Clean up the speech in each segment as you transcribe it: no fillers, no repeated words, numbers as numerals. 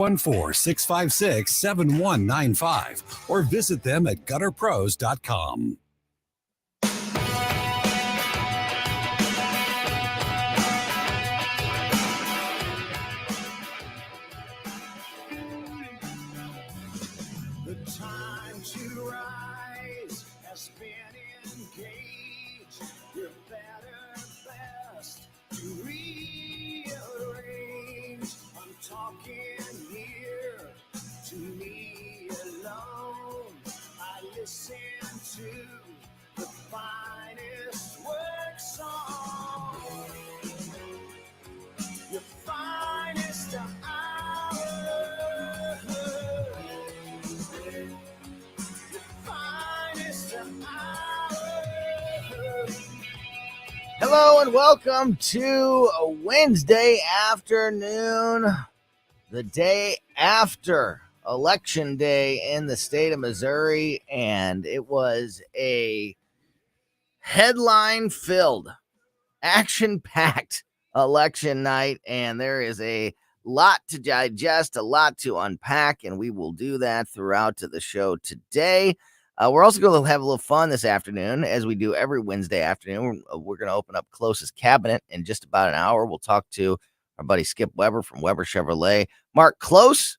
14-656-7195 or visit them at gutterpros.com. The time to rise has been engaged. You're better, best to rearrange. I'm talking here to me alone. I listen to the finest work song. Your finest hour. Hello and welcome to a Wednesday afternoon, the day after Election Day in the state of Missouri, and it was a headline-filled, action-packed election night, and there is a lot to digest, a lot to unpack, and we will do that throughout to the show today. We're also going to have a little fun this afternoon, as we do every Wednesday afternoon. We're going to open up Closest Cabinet in just about an hour. We'll talk to our buddy Skip Weber from Weber Chevrolet. Mark Close,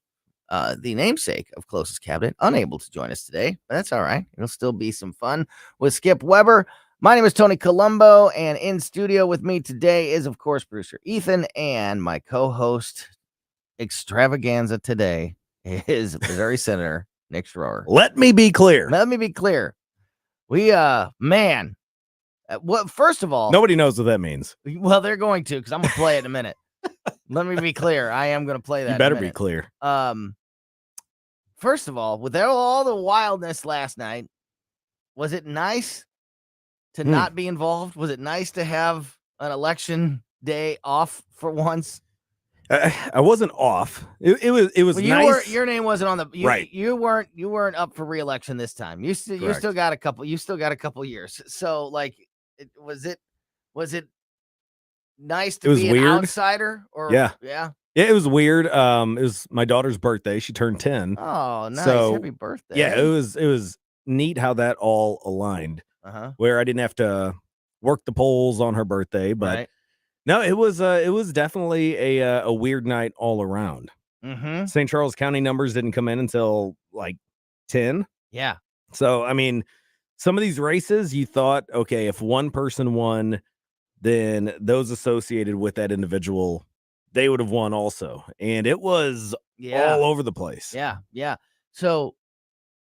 the namesake of Closest Cabinet, unable to join us today, but that's all right. It'll still be some fun with Skip Weber. My name is Tony Colombo, and in studio with me today is, of course, producer Ethan, and my co-host extravaganza today is Missouri Senator Nick Schroer. Let me be clear. We, first of all, Nobody knows what that means. well, they're going to, because I'm going to play it in a minute. Let me be clear. I am going to play that. You better be clear. First of all, with all the wildness last night, was it nice to not be involved? Was it nice to have an election day off for once? I wasn't off. It was well, nice. Your name wasn't on the right. You weren't up for re-election this time. You still got a couple years. So like, was it nice to be an outsider? Or yeah, it was weird. It was my daughter's birthday. She turned 10. Oh, nice! So, happy birthday! Yeah, it was neat how that all aligned. Where I didn't have to work the polls on her birthday, but. Right. No, it was definitely a weird night all around. St. Charles County numbers didn't come in until like 10. Yeah. So, I mean, some of these races you thought, okay, if one person won, then those associated with that individual, they would have won also. And it was all over the place. Yeah. Yeah. So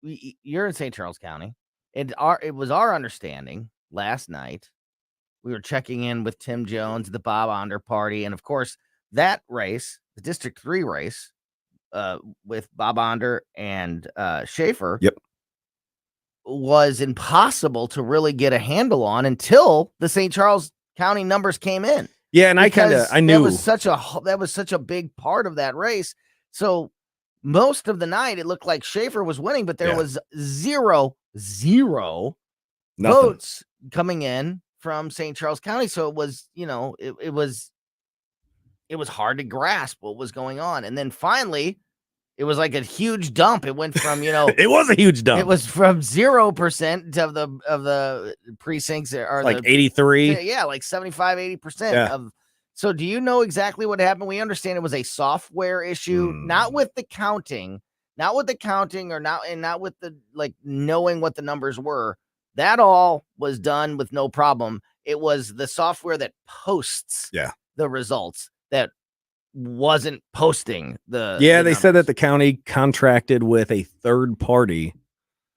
you're in St. Charles County. It was our understanding last night. We were checking in with Tim Jones, the Bob Onder party. And of course, that race, the District 3 race, with Bob Onder and Schaefer, was impossible to really get a handle on until the St. Charles County numbers came in. Yeah, and I knew that was such a big part of that race. So most of the night, it looked like Schaefer was winning, but there was zero votes coming in from St. Charles County. So it was, it was hard to grasp what was going on. And then finally, it was like a huge dump. It went from, it was a huge dump. It was from 0% of the precincts are like 83. Yeah, like 75, 80% of. So do you know exactly what happened? We understand it was a software issue, not with the counting, or not with the knowing what the numbers were. That all was done with no problem. It was the software that posts the results that wasn't posting the they numbers. said that the county contracted with a third party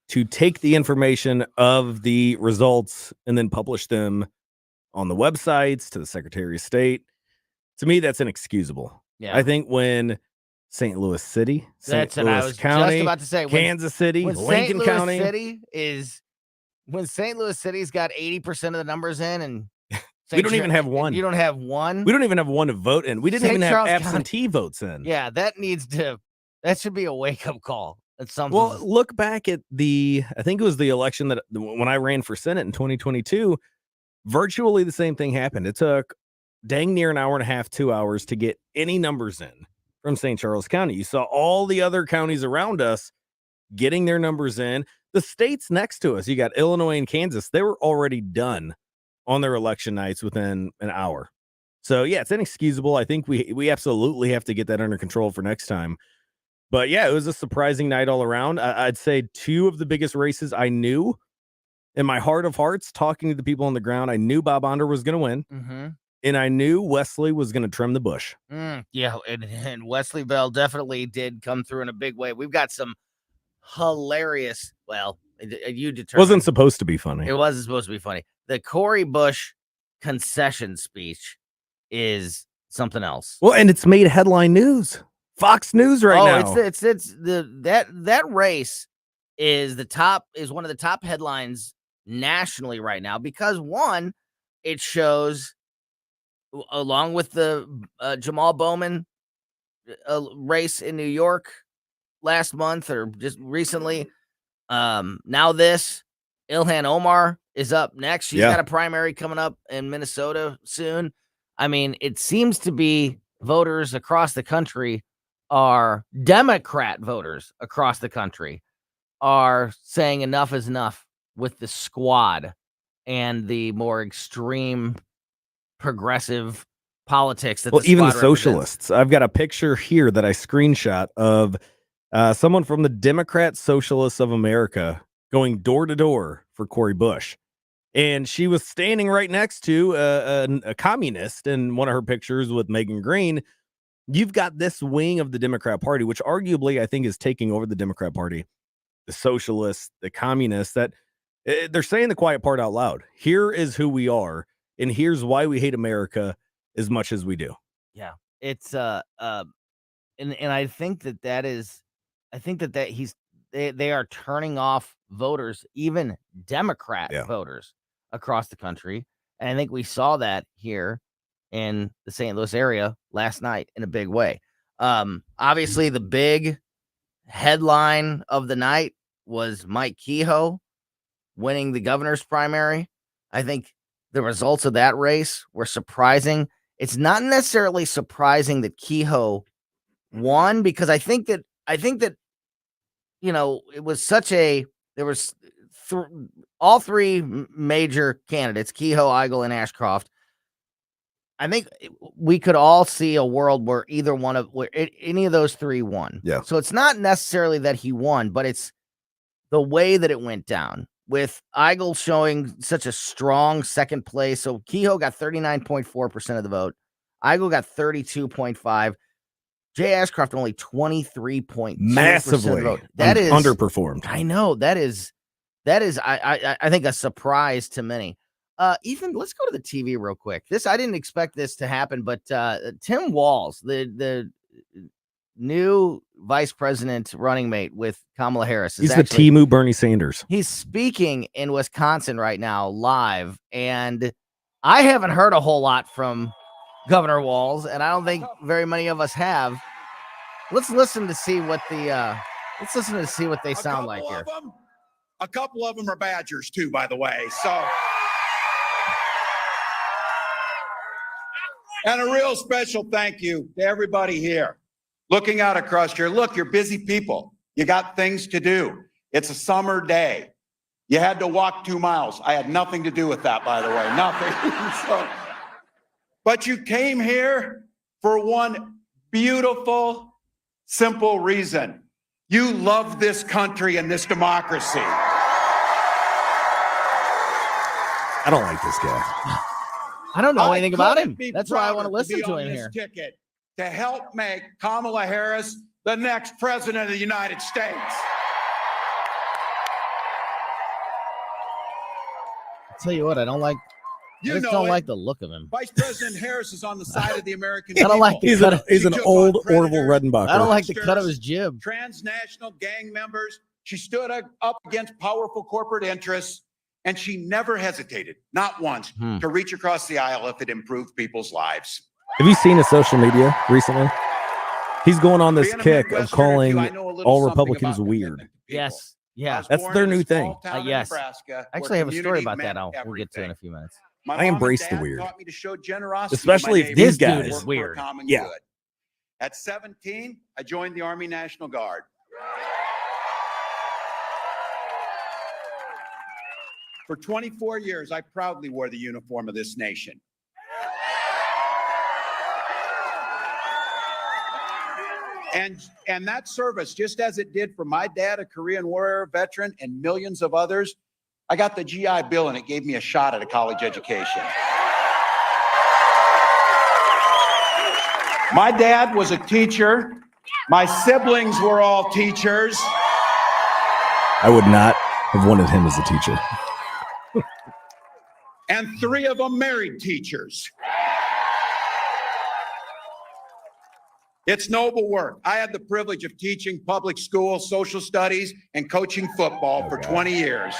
to take the information of the results and then publish them on the websites to the Secretary of State. To me, that's inexcusable. I think when St. Louis City, St. Louis County, just about to say, Kansas City, Lincoln County, when St. Louis City's got 80% of the numbers in, and we don't even have one. You don't have one. We don't even have one to vote in. We didn't even have absentee votes in. Yeah, that should be a wake up call. That's something. Well, look back at I think it was the election that when I ran for Senate in 2022, virtually the same thing happened. It took dang near an hour and a half, 2 hours to get any numbers in from St. Charles County. You saw all the other counties around us getting their numbers in. The states next to us, you got Illinois and Kansas, they were already done on their election nights within an hour. So, yeah, it's inexcusable. I think we absolutely have to get that under control for next time. But, yeah, it was a surprising night all around. I'd say two of the biggest races I knew in my heart of hearts, talking to the people on the ground, I knew Bob Onder was going to win. Mm-hmm. And I knew Wesley was going to trim the bush. Yeah, and Wesley Bell definitely did come through in a big way. We've got some hilarious, well, you determined. Wasn't supposed to be funny. It wasn't supposed to be funny. The Cory Bush concession speech is something else. Well, and it's made headline news. Fox News right now. It's that race is one of the top headlines nationally right now because one, it shows along with the Jamal Bowman race in New York last month or just recently. Now this Ilhan Omar is up next. She's got a primary coming up in Minnesota soon. I mean, it seems to be voters across the country Democrat voters across the country are saying enough is enough with the squad and the more extreme progressive politics that even the squad socialists. I've got a picture here that I screenshot of someone from the Democrat Socialists of America going door to door for Cory Bush. And she was standing right next to a communist in one of her pictures with Megan Green. You've got this wing of the Democrat Party, which arguably I think is taking over the Democrat Party, the socialists, the communists, that they're saying the quiet part out loud. Here is who we are, and here's why we hate America as much as we do. Yeah, it's and I think they are turning off voters, even Democrat voters across the country, and I think we saw that here in the St. Louis area last night in a big way. Obviously, the big headline of the night was Mike Kehoe winning the governor's primary. I think the results of that race were surprising. It's not necessarily surprising that Kehoe won because I think that it was all three major candidates, Kehoe, Eigel, and Ashcroft. I think we could all see a world where any of those three won. Yeah. So it's not necessarily that he won, but it's the way that it went down with Eigel showing such a strong second place. So Kehoe got 39.4% of the vote. Eigel got 32.5%. Jay Ashcroft only 23.2% massively of the vote. That is underperformed. I know that is I think a surprise to many. Ethan, let's go to the TV real quick. I didn't expect this to happen, but Tim Walz, the new vice president running mate with Kamala Harris, he's the Temu Bernie Sanders. He's speaking in Wisconsin right now live, and I haven't heard a whole lot from Governor Walz, and I don't think very many of us have. Let's listen to see what they sound like here. A couple of them are Badgers too, by the way. So. And a real special thank you to everybody here. Looking out across here, look, you're busy people. You got things to do. It's a summer day. You had to walk 2 miles. I had nothing to do with that, by the way, nothing. But you came here for one beautiful, simple reason. You love this country and this democracy. I don't like this guy. I don't know anything about him. That's why I want to listen to him here. Ticket to help make Kamala Harris the next president of the United States. I'll tell you what, I don't like. I don't like the look of him. Vice President Harris is on the side of the American people. I don't like he's an old Orville Redenbacher. I don't like the cut of his jib. Transnational gang members. She stood up against powerful corporate interests. And she never hesitated, not once, to reach across the aisle if it improved people's lives. Have you seen his social media recently? He's going on this kick of calling all Republicans weird. Yes. Yeah. That's their new thing. Yes. Actually, I have a story about that we'll get to in a few minutes. I embrace the weird. Taught me to show generosity, especially if these guys is weird. Yeah. At 17, I joined the Army National Guard. For 24 years, I proudly wore the uniform of this nation. And that service, just as it did for my dad, a Korean War veteran, and millions of others, I got the GI Bill and it gave me a shot at a college education. My dad was a teacher. My siblings were all teachers. I would not have wanted him as a teacher. And 3 of them married teachers. It's noble work. I had the privilege of teaching public school, social studies, and coaching football for 20 years.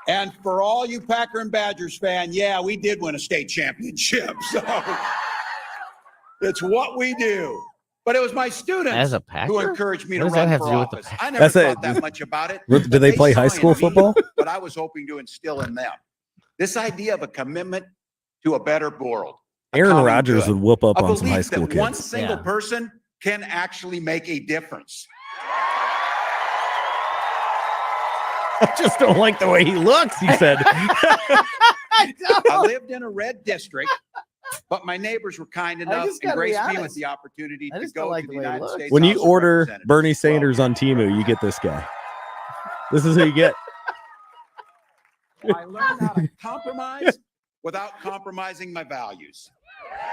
And for all you Packer and Badgers fan, yeah, we did win a state championship. So it's what we do. But it was my students As a Packer? who encouraged me What to does that run have for to do with the office. Packer? I never That's thought it. that much about it. Did but they play high saw in school me football? What I was hoping to instill in them. This idea of a commitment to a better world. a Aaron common Rodgers good, would whoop up a on some high belief school that one kids. single Yeah. person can actually make a difference. I just don't like the way he looks, he said. I lived in a red district, but my neighbors were kind enough just and gotta be graced me with honest. the opportunity I to just don't go like to the the way he United looks. States When you House of order Representatives. Bernie Sanders on Temu, you get this guy. This is who you get. I learned how to compromise without compromising my values.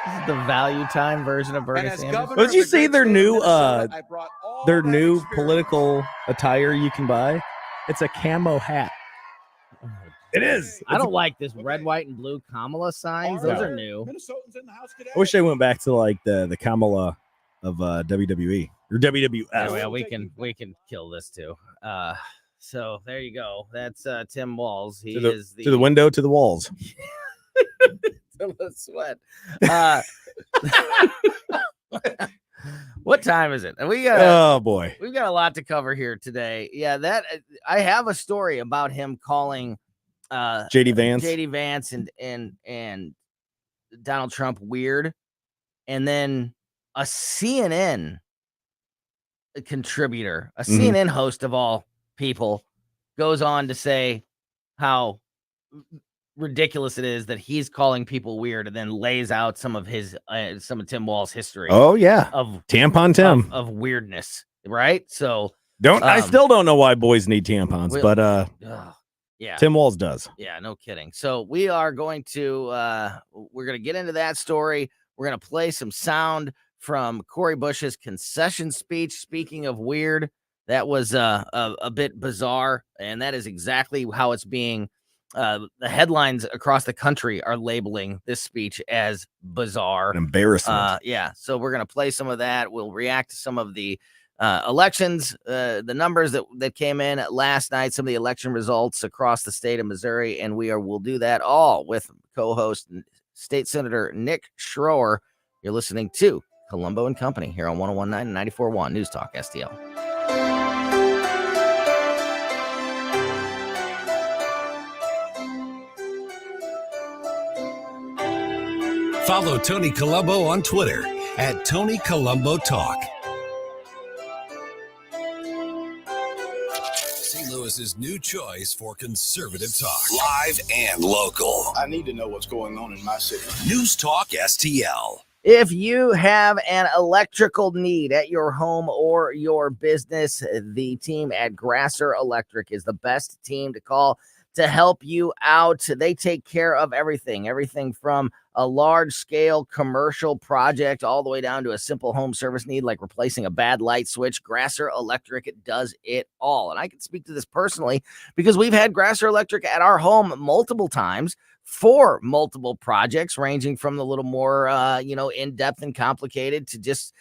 This is the value time version of Bernie And as Sanders. governor Did you of the see great their state of new, Minnesota, I brought all Their that new experience. political attire you can buy. It's a camo hat. It is. I don't like this red, white, and blue Kamala signs. Those are new. Minnesotans in the house today. I wish they went back to like the Kamala of WWE or WWF. Oh, yeah, we can kill this too. So there you go. That's Tim Walz. He is To the window, to the walls. to the sweat. What time is it? We got Oh boy. we've got a lot to cover here today. Yeah, that I have a story about him calling JD Vance. JD Vance and Donald Trump weird, and then a CNN contributor, a Mhm. CNN host of all people, goes on to say how ridiculous it is that he's calling people weird, and then lays out some of Tim Walz's history Oh yeah. of Tampon Tim. of weirdness, right? So I still don't know why boys need tampons, Well- but yeah. Tim Walz does. Yeah, no kidding. So we are going to we're going to get into that story. We're going to play some sound from Cori Bush's concession speech. Speaking of weird, that was a bit bizarre, and that is exactly how it's being. The headlines across the country are labeling this speech as bizarre. An embarrassment. Yeah, so we're going to play some of that. We'll react to some of the elections, the numbers that came in last night, some of the election results across the state of Missouri, and we'll do that all with co-host State Senator Nick Schroer. You're listening to Colombo and Company here on 101.9 and 94.1 News Talk STL. Follow Tony Colombo on Twitter at Tony Colombo Talk. St. Louis's new choice for conservative talk. Live and local. I need to know what's going on in my city. News Talk STL. If you have an electrical need at your home or your business, the team at Grasser Electric is the best team to call to help you out. They take care of everything from a large scale commercial project all the way down to a simple home service need like replacing a bad light switch. Grasser Electric does it all. And I can speak to this personally because we've had Grasser Electric at our home multiple times for multiple projects, ranging from the little more, in-depth and complicated to just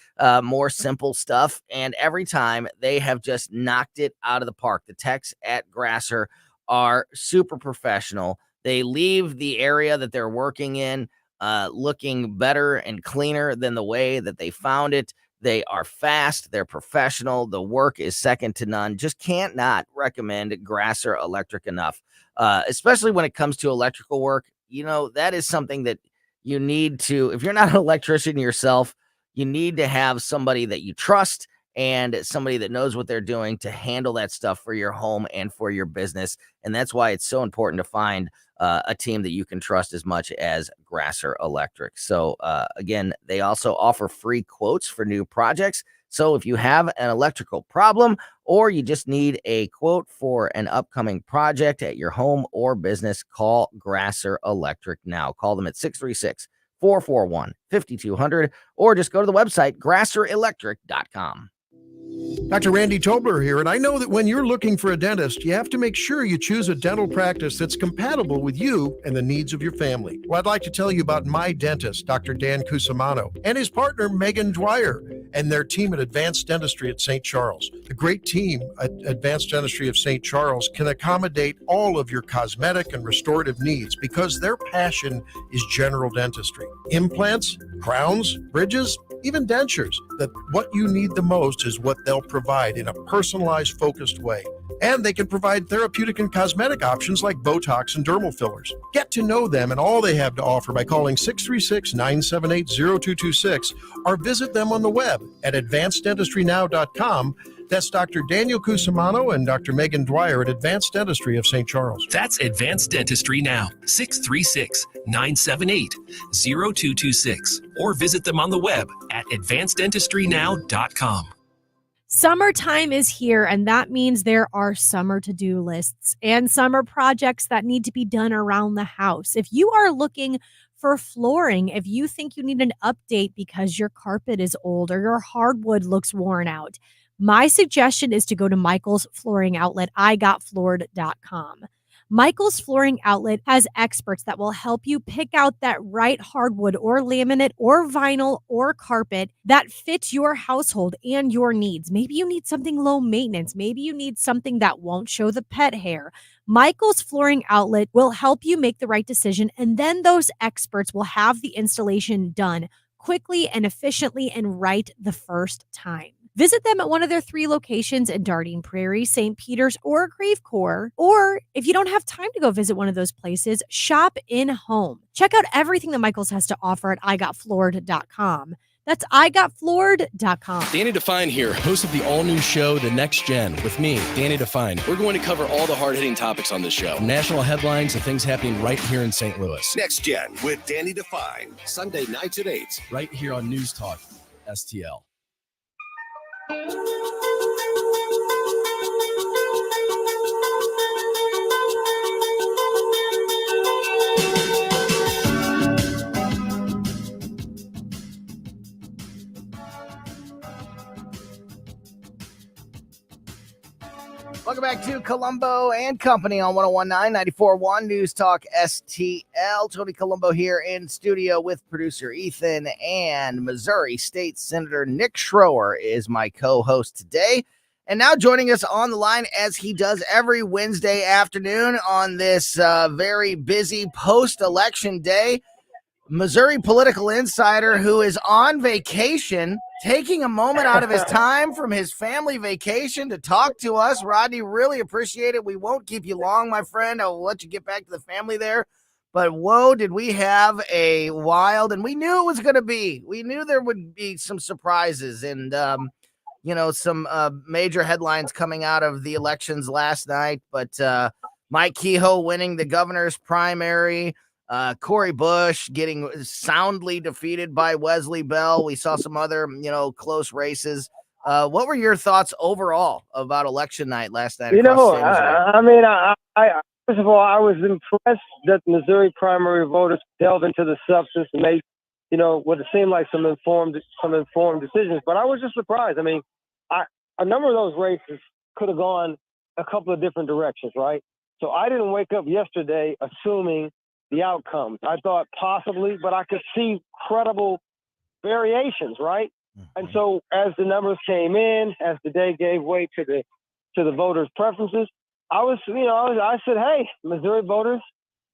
more simple stuff. And every time they have just knocked it out of the park. The techs at Grasser are super professional. They leave the area that they're working in looking better and cleaner than the way that they found it. They are fast. They're professional. The work is second to none. Just can't not recommend Grasser Electric enough, especially when it comes to electrical work. You know, that is something that you need to, if you're not an electrician yourself, you need to have somebody that you trust and somebody that knows what they're doing to handle that stuff for your home and for your business. And that's why it's so important to find a team that you can trust as much as Grasser Electric. So again, they also offer free quotes for new projects. So if you have an electrical problem or you just need a quote for an upcoming project at your home or business, call Grasser Electric now. Call them at 636-441-5200 or just go to the website grasserelectric.com. Dr. Randy Tobler here, and I know that when you're looking for a dentist, you have to make sure you choose a dental practice that's compatible with you and the needs of your family. Well, I'd like to tell you about my dentist, Dr. Dan Cusimano, and his partner, Megan Dwyer, and their team at Advanced Dentistry at St. Charles. The great team at Advanced Dentistry of St. Charles can accommodate all of your cosmetic and restorative needs because their passion is general dentistry. Implants, crowns, bridges, even dentures. That what you need the most is what they'll provide in a personalized, focused way. And they can provide therapeutic and cosmetic options like Botox and dermal fillers. Get to know them and all they have to offer by calling 636-978-0226 or visit them on the web at advanceddentistrynow.com. That's Dr. Daniel Cusimano and Dr. Megan Dwyer at Advanced Dentistry of St. Charles. That's Advanced Dentistry Now, 636-978-0226. Or visit them on the web at advanceddentistrynow.com. Summertime is here, and that means there are summer to-do lists and summer projects that need to be done around the house. If you are looking for flooring, if you think you need an update because your carpet is old or your hardwood looks worn out, my suggestion is to go to Michael's Flooring Outlet, igotfloored.com. Michael's Flooring Outlet has experts that will help you pick out that right hardwood or laminate or vinyl or carpet that fits your household and your needs. Maybe you need something low maintenance. Maybe you need something that won't show the pet hair. Michael's Flooring Outlet will help you make the right decision, and then those experts will have the installation done quickly and efficiently and right the first time. Visit them at one of their 3 locations in Dardine Prairie, St. Peters, or Creve Coeur. Or if you don't have time to go visit one of those places, shop in-home. Check out everything that Michael's has to offer at igotfloored.com. That's igotfloored.com. Danny Define here, host of the all-new show, The Next Gen, with me, Danny Define. We're going to cover all the hard-hitting topics on this show, from national headlines to things happening right here in St. Louis. Next Gen with Danny Define, Sunday nights at 8. Right here on News Talk, STL. Welcome back to Colombo and Company on 1019 94.1 News Talk STL. Tony Colombo here in studio with producer Ethan, and Missouri State Senator Nick Schroer is my co-host today. And now joining us on the line, as he does every Wednesday afternoon on this very busy post-election day, Missouri political insider who is on vacation, taking a moment out of his time from his family vacation to talk to us. Rodney, really appreciate it. We won't keep you long, my friend. I will let you get back to the family there. But whoa, did we have a wild, and we knew it was going to be. We knew there would be some surprises and, some major headlines coming out of the elections last night. But Mike Kehoe winning the governor's primary, Cori Bush getting soundly defeated by Wesley Bell. We saw some other, close races. What were your thoughts overall about election night last night? I first of all, I was impressed that Missouri primary voters delved into the substance and made, what it seemed like some informed decisions. But I was just surprised. I mean, a number of those races could have gone a couple of different directions, right? So I didn't wake up yesterday assuming the outcomes. I thought possibly, but I could see credible variations, right? And so as the numbers came in, as the day gave way to the voters' preferences, I said, hey, Missouri voters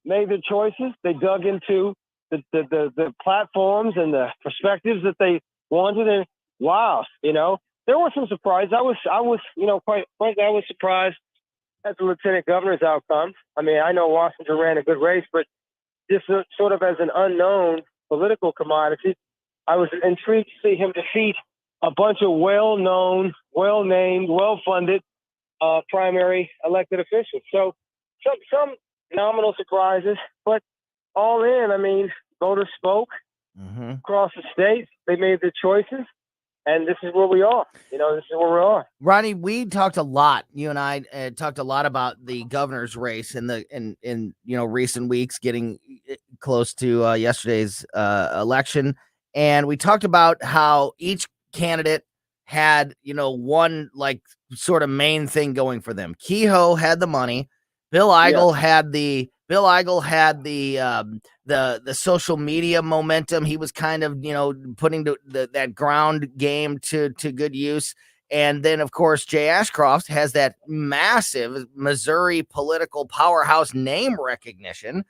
made their choices. They dug into the platforms and the perspectives that they wanted, and wow, there were some surprises. I was quite frankly, I was surprised at the lieutenant governor's outcome. I mean, I know Washington ran a good race, but just sort of as an unknown political commodity, I was intrigued to see him defeat a bunch of well-known, well-named, well-funded primary elected officials. So some nominal surprises, but all in, I mean, voters spoke across the state. They made their choices. And this is where we are. This is where we are. Ronnie, we talked a lot. You and I talked a lot about the governor's race in recent weeks, getting close to yesterday's election, and we talked about how each candidate had one like sort of main thing going for them. Kehoe had the money. Bill Eigel had the the social media momentum. He was kind of, putting that ground game to good use. And then, of course, Jay Ashcroft has that massive Missouri political powerhouse name recognition.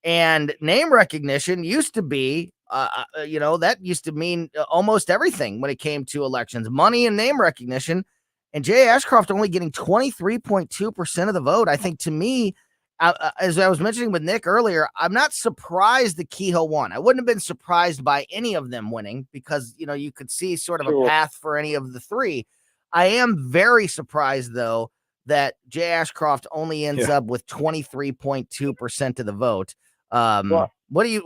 And name recognition used to be, that used to mean almost everything when it came to elections, money and name recognition. And Jay Ashcroft only getting 23.2% of the vote. I think, to me, as I was mentioning with Nick earlier, I'm not surprised that Kehoe won. I wouldn't have been surprised by any of them winning because, you could see sort of a path for any of the three. I am very surprised, though, that Jay Ashcroft only ends up with 23.2% of the vote. How do you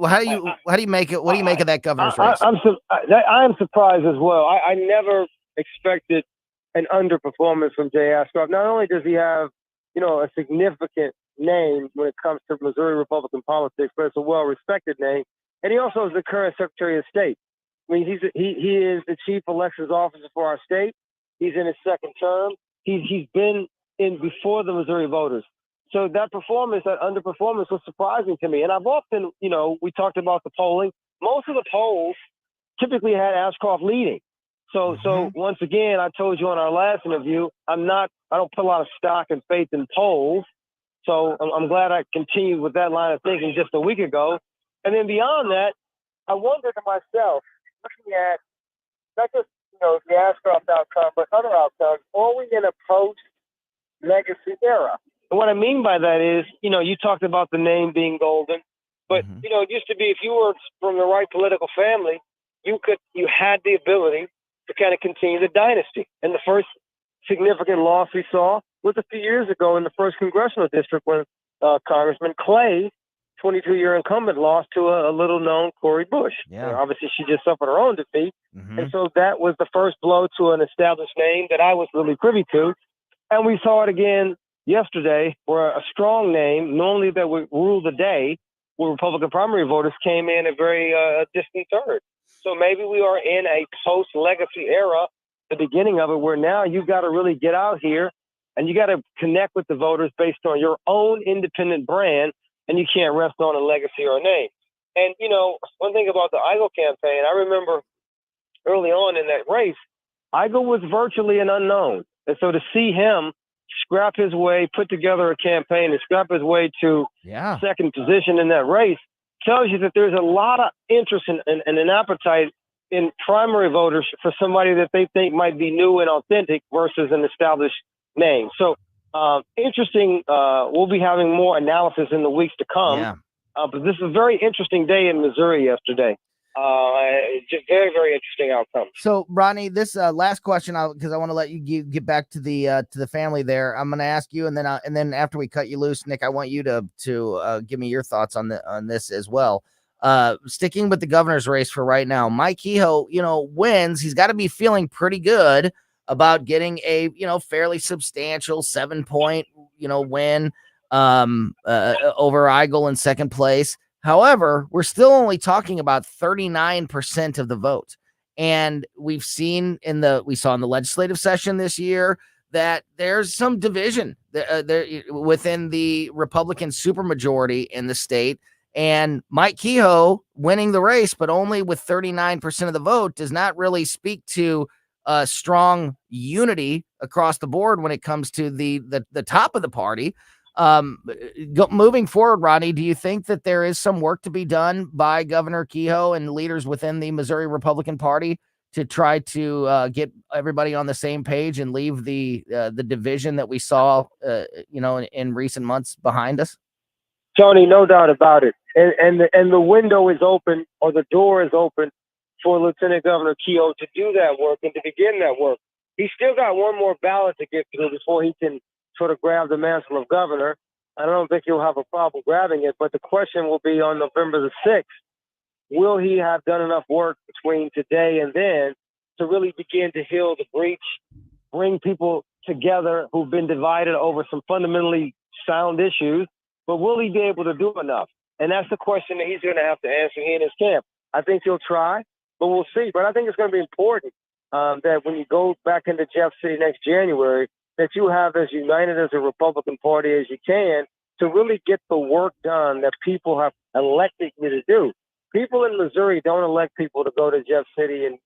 make it? What do you make of that governor's race? I am surprised as well. I never expected an underperformance from Jay Ashcroft. Not only does he have, a significant name when it comes to Missouri Republican politics, but it's a well-respected name. And he also is the current Secretary of State. I mean, he is the chief elections officer for our state. He's in his second term. He's been in before the Missouri voters. So that underperformance was surprising to me. And I've often, we talked about the polling. Most of the polls typically had Ashcroft leading. So once again, I told you on our last interview, I don't put a lot of stock and faith in polls. So I'm glad I continued with that line of thinking just a week ago. And then beyond that, I wondered to myself, looking at not just, the Ashcroft outcome, but other outcomes, are we in a post-legacy era? And what I mean by that is, you talked about the name being golden, but, it used to be if you were from the right political family, you had the ability to kind of continue the dynasty. And the first significant loss we saw was a few years ago in the first congressional district when Congressman Clay, 22-year incumbent, lost to a little-known Cori Bush. Yeah. Obviously, she just suffered her own defeat. And so that was the first blow to an established name that I was really privy to. And we saw it again yesterday, where a strong name, normally that would rule the day, where Republican primary voters came in a very distant third. So maybe we are in a post-legacy era, the beginning of it, where now you've got to really get out here and you got to connect with the voters based on your own independent brand, and you can't rest on a legacy or a name. And, one thing about the Eigel campaign, I remember early on in that race, Eigel was virtually an unknown. And so to see him scrap his way, put together a campaign and scrap his way to second position in that race tells you that there's a lot of interest and an appetite in primary voters for somebody that they think might be new and authentic versus an established name. So interesting. We'll be having more analysis in the weeks to come. But this is a very interesting day in Missouri yesterday. Just very, very interesting outcome. So, Ronnie, this last question, because I want to let you get back to the family there. I'm going to ask you, and then after we cut you loose, Nick, I want you to give me your thoughts on this as well. Sticking with the governor's race for right now, Mike Kehoe, wins. He's got to be feeling pretty good about getting a fairly substantial 7-point win over Eigel in second place. However, we're still only talking about 39% of the vote. And we saw in the legislative session this year that there's some division there within the Republican supermajority in the state. And Mike Kehoe winning the race, but only with 39% of the vote, does not really speak to strong unity across the board when it comes to the top of the party. Moving forward, Ronnie, do you think that there is some work to be done by Governor Kehoe and leaders within the Missouri Republican Party to try to get everybody on the same page and leave the division that we saw, in recent months behind us? Tony, no doubt about it. And the window is open, or the door is open for Lieutenant Governor Kehoe to do that work and to begin that work. He's still got one more ballot to get through before he can sort of grab the mantle of governor. I don't think he'll have a problem grabbing it, but the question will be on November the 6th, will he have done enough work between today and then to really begin to heal the breach, bring people together who've been divided over some fundamentally sound issues, but will he be able to do enough? And that's the question that he's going to have to answer in his camp. I think he'll try, but we'll see. But I think it's going to be important that when you go back into Jeff City next January, that you have as united as a Republican Party as you can to really get the work done that people have elected you to do. People in Missouri don't elect people to go to Jeff City and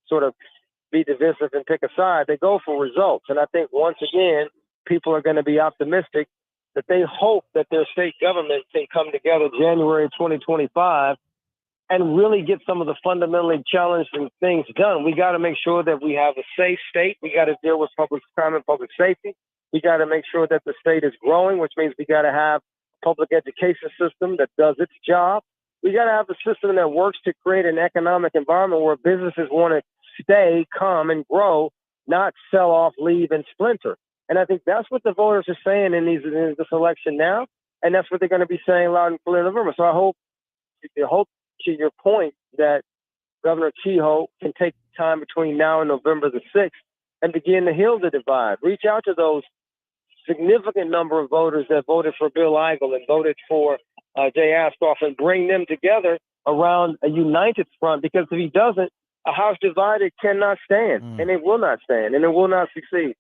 sort of be divisive and pick a side. They go for results. And I think once again, people are going to be optimistic that they hope that their state government can come together January 2025 and really get some of the fundamentally challenging things done. We got to make sure that we have a safe state. We got to deal with public crime and public safety. We got to make sure that the state is growing, which means we got to have a public education system that does its job. We got to have a system that works to create an economic environment where businesses want to stay, come, and grow, not sell off, leave, and splinter. And I think that's what the voters are saying in this election now, and that's what they're going to be saying loud and clear in November. So I hope to your point that Governor Kehoe can take time between now and November the 6th and begin to heal the divide. Reach out to those significant number of voters that voted for Bill Eigel and voted for Jay Astroff and bring them together around a united front, because if he doesn't, a house divided cannot stand, and it will not stand, and it will not succeed.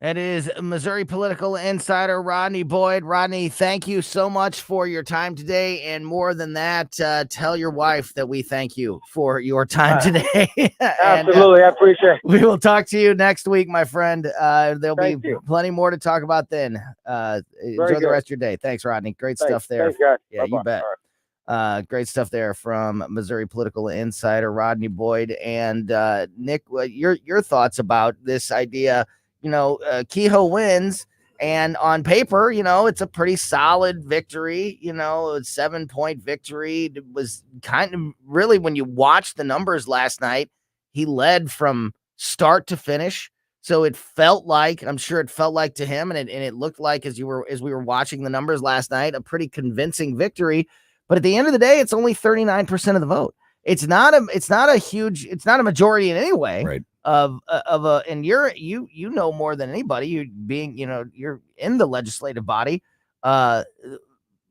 That is Missouri political insider Rodney Boyd. Rodney, thank you so much for your time today. And more than that, tell your wife that we thank you for your time today. Absolutely. I appreciate it. We will talk to you next week, my friend. There'll be plenty more to talk about then. Enjoy the rest of your day. Thanks, Rodney. Great stuff there. Thanks, guys. Yeah, Bye-bye. you bet. Great stuff there from Missouri political insider Rodney Boyd. And Nick, your thoughts about this idea? Kehoe wins, and on paper, it's a pretty solid victory. A 7-point victory. It was kind of really, when you watch the numbers last night, he led from start to finish. So it felt like, I'm sure it felt like to him, and it looked like as we were watching the numbers last night, a pretty convincing victory. But at the end of the day, it's only 39% of the vote. It's not a majority in any way. Right. And you know more than anybody, you being, you're in the legislative body, the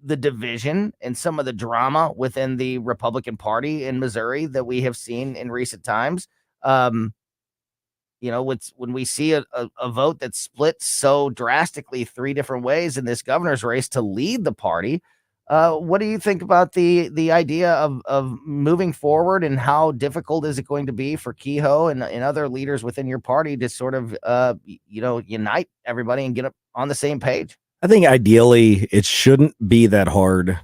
division and some of the drama within the Republican Party in Missouri that we have seen in recent times. When we see a vote that's split so drastically 3 different ways in this governor's race to lead the party, what do you think about the idea of moving forward, and how difficult is it going to be for Kehoe and other leaders within your party to sort of, unite everybody and get up on the same page? I think ideally it shouldn't be that hard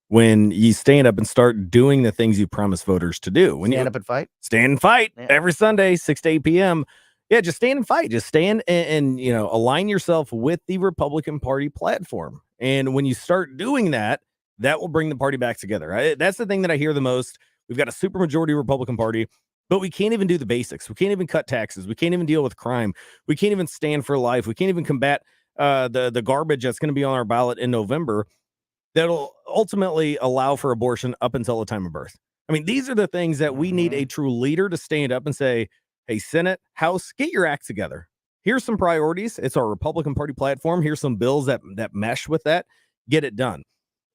when you stand up and start doing the things you promise voters to do. When Stand up and fight? Stand and fight every Sunday, 6 to 8 p.m. Yeah, just stand and fight. Just stand and align yourself with the Republican Party platform. And when you start doing that, that will bring the party back together. That's the thing that I hear the most. We've got a supermajority Republican Party, but we can't even do the basics. We can't even cut taxes. We can't even deal with crime. We can't even stand for life. We can't even combat the garbage that's going to be on our ballot in November that'll ultimately allow for abortion up until the time of birth. I mean, these are the things that we need a true leader to stand up and say, hey, Senate, House, get your act together. Here's some priorities. It's our Republican Party platform. Here's some bills that mesh with that. Get it done.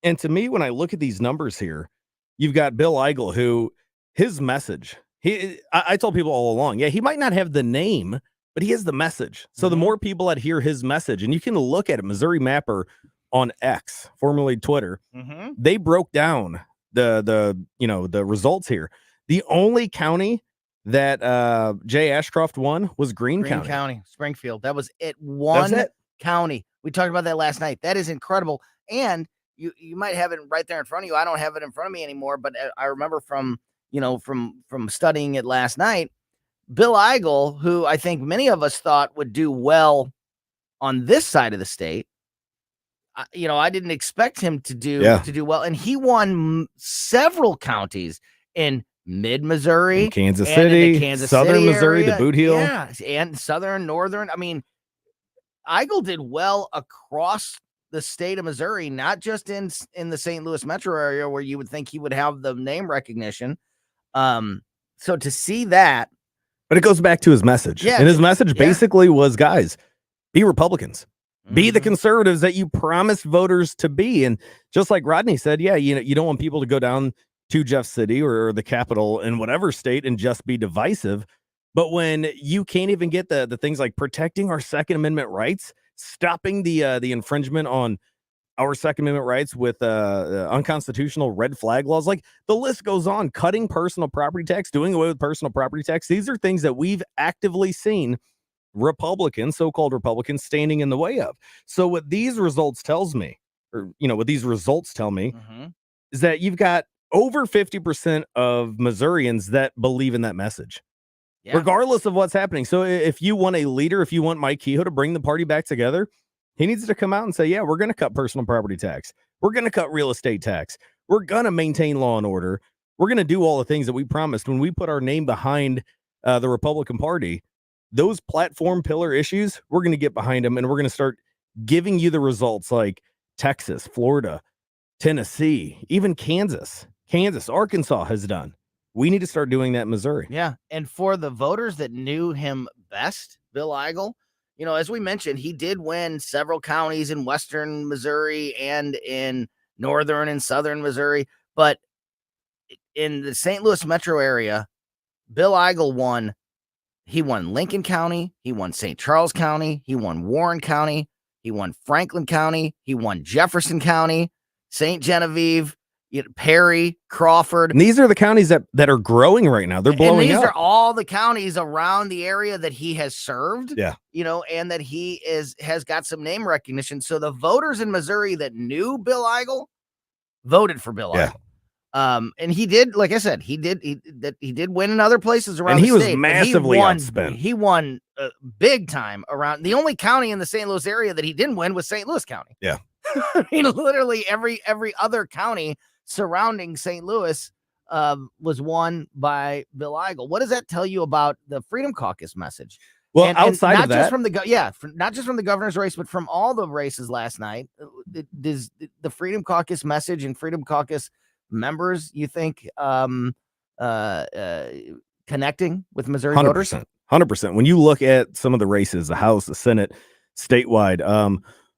And to me, when I look at these numbers here, you've got Bill Eigel, who his message, I told people all along, yeah, he might not have the name, but he has the message. So the more people that hear his message, and you can look at it, Missouri Mapper on X, formerly Twitter, they broke down the results here. The only county that Jay Ashcroft won was Greene County. Springfield. That was it. County. We talked about that last night. That is incredible. And you might have it right there in front of you. I don't have it in front of me anymore, but I remember from studying it last night, Bill Eigel, who I think many of us thought would do well on this side of the state, I didn't expect him to do well, and he won several counties in mid-Missouri, Kansas and in City, the Kansas Southern City Missouri, the area. Boot Heel. Yeah, and Southern, Northern. I mean, Eigel did well across the state of Missouri, not just in the St. Louis metro area where you would think he would have the name recognition. So to see that, but it goes back to his message. Yeah, and his message basically was, guys, be Republicans. Be the conservatives that you promised voters to be. And just like Rodney said, yeah, you don't want people to go down to Jeff City or the capital in whatever state and just be divisive. But when you can't even get the things like protecting our Second Amendment rights, stopping the infringement on our Second Amendment rights with unconstitutional red flag laws, like the list goes on, cutting personal property tax, doing away with personal property tax. These are things that we've actively seen Republicans, so-called Republicans, standing in the way of. So what these results tells me, what these results tell me is that you've got over 50% of Missourians that believe in that message, regardless of what's happening. So if you want a leader, if you want Mike Kehoe to bring the party back together, he needs to come out and say, yeah, we're going to cut personal property tax. We're going to cut real estate tax. We're going to maintain law and order. We're going to do all the things that we promised when we put our name behind the Republican Party. Those platform pillar issues, we're going to get behind them, and we're going to start giving you the results like Texas, Florida, Tennessee, even Kansas, Arkansas has done. We need to start doing that in Missouri. Yeah. And for the voters that knew him best, Bill Eigel, as we mentioned, he did win several counties in Western Missouri and in Northern and Southern Missouri. But in the St. Louis metro area, Bill Eigel won. He won Lincoln County. He won St. Charles County. He won Warren County. He won Franklin County. He won Jefferson County, St. Genevieve, Perry, Crawford. And these are the counties that are growing right now. They're blowing up. And these are all the counties around the area that he has served. Yeah. And that he has got some name recognition. So the voters in Missouri that knew Bill Eigel voted for Bill Eigel. And he did, like I said, he did win in other places around the state. And he was massively outspent. He won big time around. The only county in the St. Louis area that he didn't win was St. Louis County. Yeah. I mean, literally every other county surrounding St. Louis was won by Bill Eigel. What does that tell you about the Freedom Caucus message? Well, outside not of that, just from not just from the governor's race, but from all the races last night, does the Freedom Caucus message and Freedom Caucus members, you think, connecting with Missouri 100%, voters? 100%. When you look at some of the races, the House, the Senate, statewide,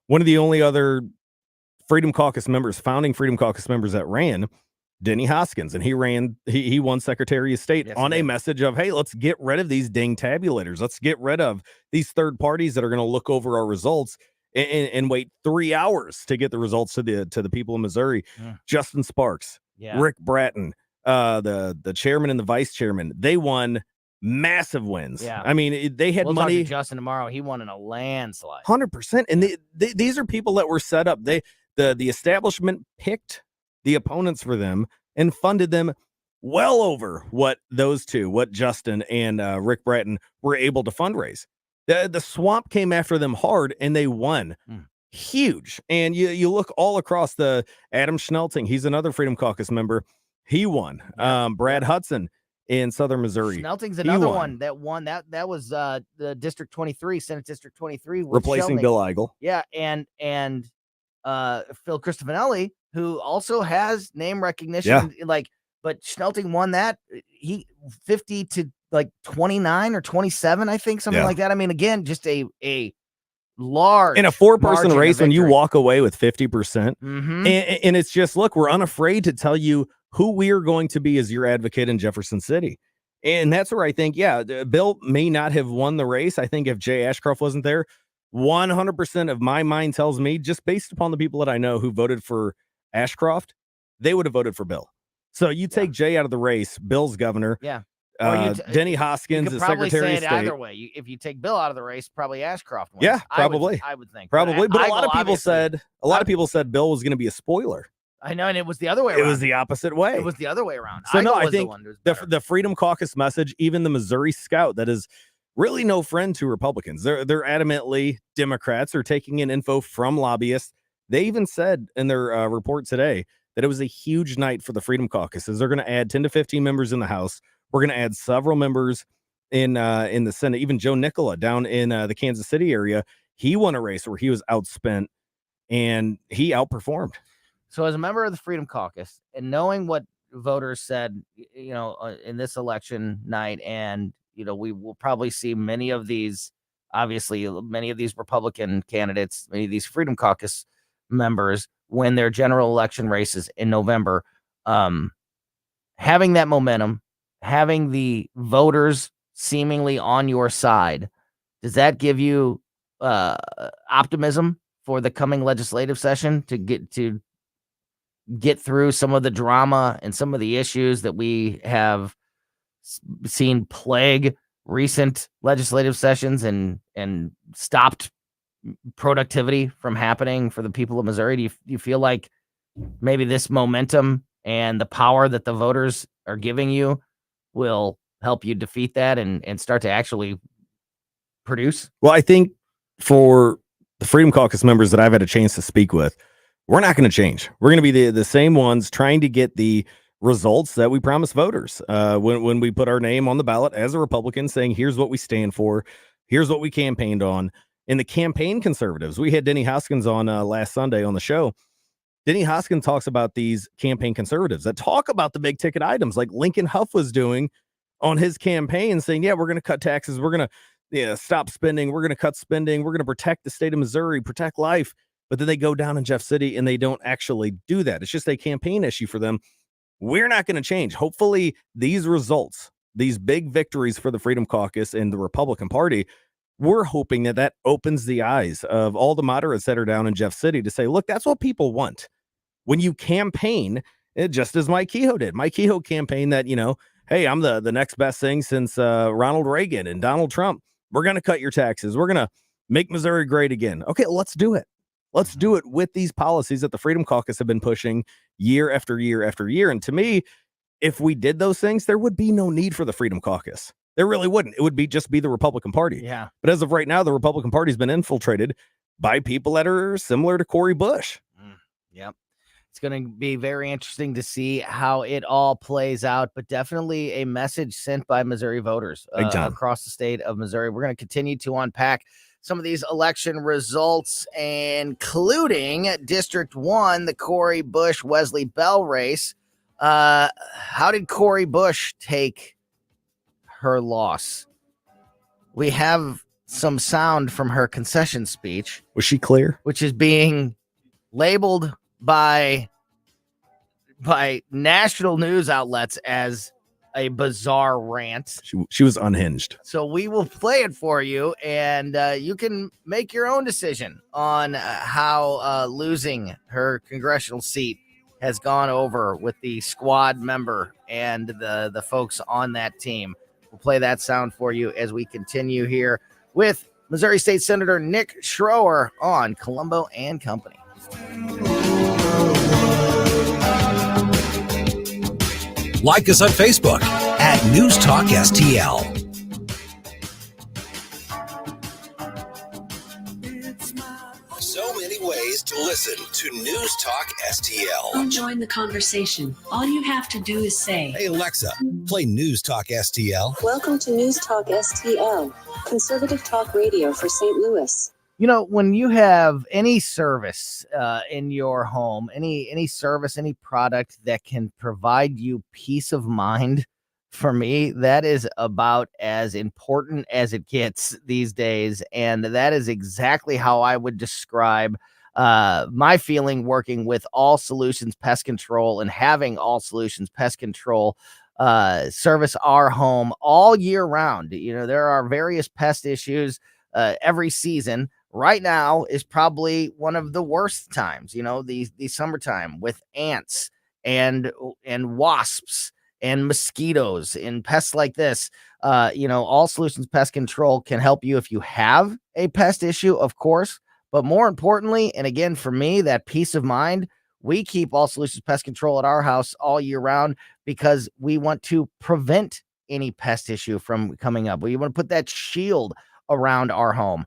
one of the only other Freedom Caucus members, founding Freedom Caucus members that ran, Denny Hoskins, and he won Secretary of State on a message of, hey, let's get rid of these dang tabulators. Let's get rid of these third parties that are going to look over our results and wait 3 hours to get the results to the people in Missouri. Justin Sparks, Rick Bratton, the chairman and the vice chairman, they won massive wins. Yeah. I mean, they had we'll money. Talk to Justin tomorrow. He won in a landslide. 100%. And these are people that were set up. The establishment picked the opponents for them and funded them well over what Justin and Rick Bratton were able to fundraise. The swamp came after them hard, and they won. Huge. And you look all across the Adam Schnelting. He's another Freedom Caucus member. He won. Brad Hudson in Southern Missouri. Schnelting's another one that won. That was the District 23, Senate District 23, replacing Bill Eigel. Yeah, and Phil Cristofanelli, who also has name recognition. Yeah. But Schnelting won that. He 50 to 29 or 27, I think, something like that. I mean, again, just a large in a 4-person race when you walk away with 50%. And it's just, look, we're unafraid to tell you who we are going to be as your advocate in Jefferson City. And that's where I think, Bill may not have won the race. I think if Jay Ashcroft wasn't there, 100% of my mind tells me, just based upon the people that I know who voted for Ashcroft, they would have voted for Bill. So you take Jay out of the race, Bill's governor. Yeah. Denny Hoskins is Secretary of State. Either way, if you take Bill out of the race, probably Ashcroft wins. Yeah, probably. I would think probably. But a lot of people said Bill was going to be a spoiler. I know, and it was the other way around. It was the opposite way. It was the other way around. So no, I think the Freedom Caucus message, even the Missouri Scout, that is really no friend to Republicans. They're adamantly Democrats, are taking in info from lobbyists. They even said in their report today that it was a huge night for the Freedom Caucuses. They're going to add 10 to 15 members in the House. We're going to add several members in the Senate. Even Joe Nicola down in the Kansas City area, he won a race where he was outspent and he outperformed. So as a member of the Freedom Caucus and knowing what voters said, in this election night, and, we will probably see many of these Republican candidates, many of these Freedom Caucus members win their general election races in November. Having that momentum, having the voters seemingly on your side, does that give you optimism for the coming legislative session to get through some of the drama and some of the issues that we have seen plague recent legislative sessions and stopped productivity from happening for the people of Missouri? Do you feel like maybe this momentum and the power that the voters are giving you will help you defeat that and start to actually produce? Well, I think for the Freedom Caucus members that I've had a chance to speak with, we're not going to change. We're going to be the same ones trying to get the results that we promised voters when we put our name on the ballot as a Republican, saying here's what we stand for, here's what we campaigned on. In the campaign conservatives, we had Denny Hoskins on last Sunday on the show. Denny Hoskins talks about these campaign conservatives that talk about the big ticket items like Lincoln Huff was doing on his campaign, saying, yeah, we're going to cut taxes. We're going to stop spending. We're going to cut spending. We're going to protect the state of Missouri, protect life. But then they go down in Jeff City and they don't actually do that. It's just a campaign issue for them. We're not going to change. Hopefully these results, these big victories for the Freedom Caucus and the Republican Party, we're hoping that opens the eyes of all the moderates that are down in Jeff City to say, look, that's what people want. When you campaign, just as Mike Kehoe did. Mike Kehoe campaigned that, hey, I'm the next best thing since Ronald Reagan and Donald Trump. We're going to cut your taxes. We're going to make Missouri great again. Okay, let's do it. Let's do it with these policies that the Freedom Caucus have been pushing year after year after year. And to me, if we did those things, there would be no need for the Freedom Caucus. There really wouldn't. It would just be the Republican Party. Yeah. But as of right now, the Republican Party has been infiltrated by people that are similar to Cori Bush. Yep. It's going to be very interesting to see how it all plays out, but definitely a message sent by Missouri voters across the state of Missouri. We're going to continue to unpack some of these election results, including District 1, the Cori Bush-Wesley Bell race. How did Cori Bush take her loss? We have some sound from her concession speech. Was she clear? Which is being labeled by national news outlets as a bizarre rant. She was unhinged. So we will play it for you, and you can make your own decision on how losing her congressional seat has gone over with the squad member and the folks on that team. We'll play that sound for you as we continue here with Missouri State Senator Nick Schroer on Colombo and Company. Like us on Facebook at News Talk STL. So many ways to listen to News Talk STL. Join the conversation. All you have to do is say, Hey Alexa, play News Talk STL. Welcome to News Talk STL, conservative talk radio for St. Louis. When you have any service in your home, any service, any product that can provide you peace of mind, for me, that is about as important as it gets these days. And that is exactly how I would describe my feeling working with All Solutions Pest Control and having All Solutions Pest Control service our home all year round. There are various pest issues every season. Right now is probably one of the worst times, the summertime with ants and wasps and mosquitoes and pests like this. All Solutions Pest Control can help you if you have a pest issue, of course, but more importantly, and again, for me, that peace of mind, we keep All Solutions Pest Control at our house all year round because we want to prevent any pest issue from coming up. We want to put that shield around our home.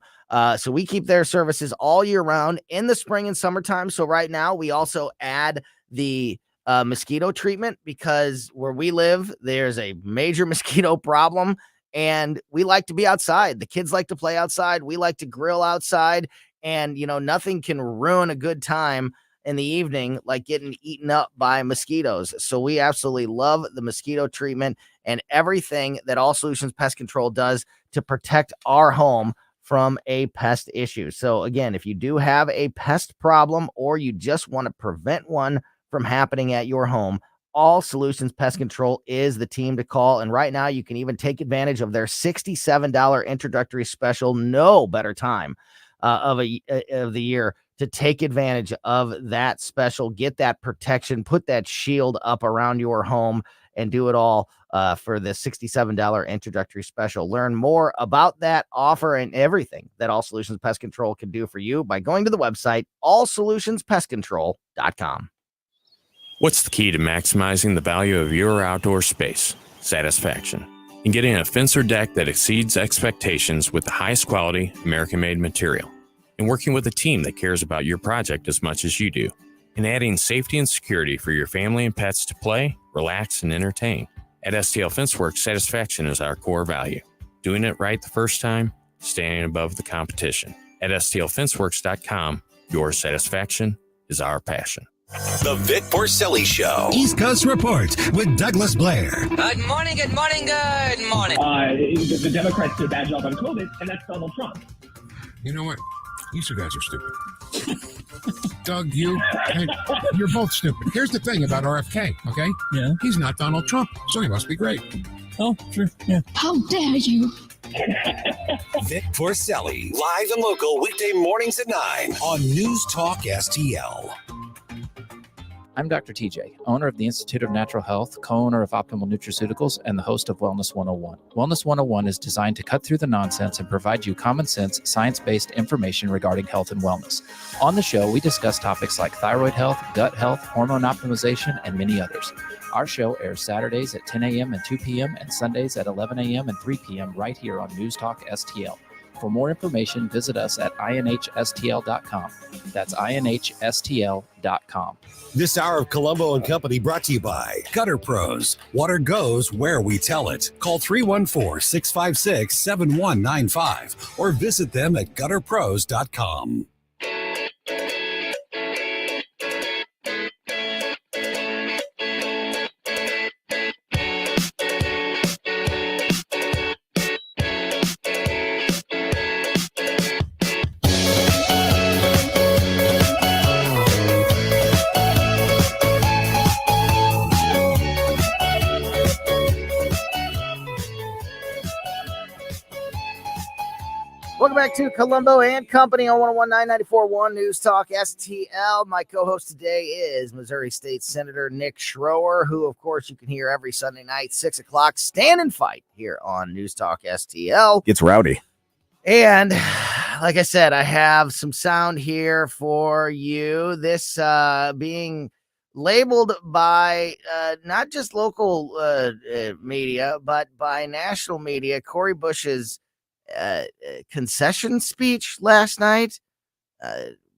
So we keep their services all year round in the spring and summertime. So right now we also add the mosquito treatment because where we live, there's a major mosquito problem. And we like to be outside. The kids like to play outside. We like to grill outside. And, nothing can ruin a good time in the evening like getting eaten up by mosquitoes. So we absolutely love the mosquito treatment and everything that All Solutions Pest Control does to protect our home from a pest issue. So again, if you do have a pest problem or you just want to prevent one from happening at your home, All Solutions Pest Control is the team to call. And right now you can even take advantage of their $67 introductory special. No better time of the year to take advantage of that special, get that protection, put that shield up around your home, and do it all for the $67 introductory special. Learn more about that offer and everything that All Solutions Pest Control can do for you by going to the website allsolutionspestcontrol.com. What's the key to maximizing the value of your outdoor space? Satisfaction. And getting a fence or deck that exceeds expectations with the highest quality American-made material. And working with a team that cares about your project as much as you do. And adding safety and security for your family and pets to play, relax, and entertain. At STL Fenceworks, satisfaction is our core value. Doing it right the first time, staying above the competition. At STLFenceworks.com, your satisfaction is our passion. The Vic Porcelli Show. East Coast Report with Douglas Blair. Good morning, good morning, good morning. The Democrats did a bad job on COVID, and that's Donald Trump. You know what? These two guys are stupid. Doug, you're both stupid. Here's the thing about RFK, okay? Yeah. He's not Donald Trump, so he must be great. Oh, sure, yeah. How dare you? Vic Porcelli, live and local weekday mornings at 9 on News Talk STL. I'm Dr. TJ, owner of the Institute of Natural Health, co-owner of Optimal Nutraceuticals, and the host of Wellness 101. Wellness 101 is designed to cut through the nonsense and provide you common sense, science-based information regarding health and wellness. On the show, we discuss topics like thyroid health, gut health, hormone optimization, and many others. Our show airs Saturdays at 10 a.m. and 2 p.m. and Sundays at 11 a.m. and 3 p.m. right here on News Talk STL. For more information, visit us at inhstl.com. That's inhstl.com. This hour of Colombo Company brought to you by Gutter Pros. Water goes where we tell it. Call 314-656-7195 or visit them at gutterpros.com. Welcome back to Colombo and Company on 101.994.1 News Talk STL. My co-host today is Missouri State Senator Nick Schroer, who, of course, you can hear every Sunday night, 6 o'clock, Stand and Fight here on News Talk STL. Gets rowdy. And like I said, I have some sound here for you. This being labeled by not just local media, but by national media, Cori Bush's concession speech last night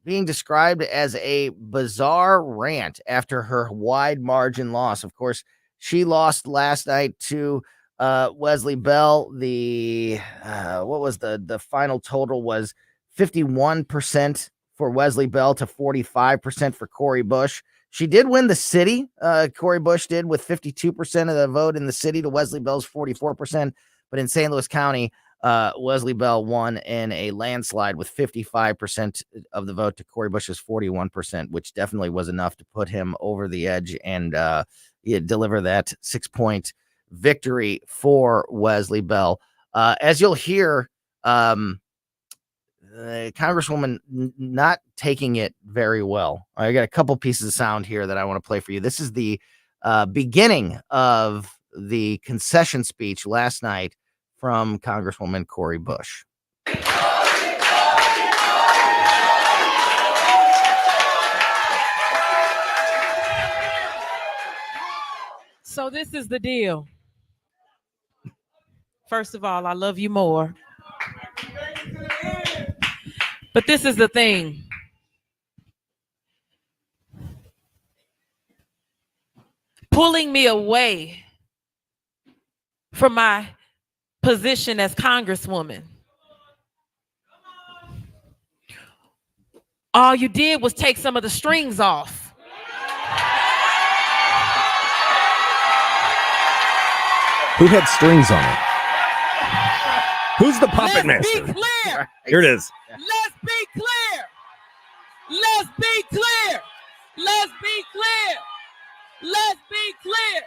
being described as a bizarre rant after her wide margin loss. Of course, she lost last night to Wesley Bell. The what was the final total was 51% for Wesley Bell to 45% for Cori Bush. She did win the city. Cori Bush did, with 52% of the vote in the city to Wesley Bell's 44%. But in St. Louis County, Wesley Bell won in a landslide with 55% of the vote to Cori Bush's 41%, which definitely was enough to put him over the edge and deliver that 6-point victory for Wesley Bell. As you'll hear, Congresswoman not taking it very well. I got a couple pieces of sound here that I want to play for you. This is the beginning of the concession speech last night from Congresswoman Cori Bush. So this is the deal. First of all, I love you more. But this is the thing. Pulling me away from my position as Congresswoman. All you did was take some of the strings off. Who had strings on it? Who's the puppet Let's master? be clear. Here it is. Let's be clear. Let's be clear. Let's be clear. Let's be clear.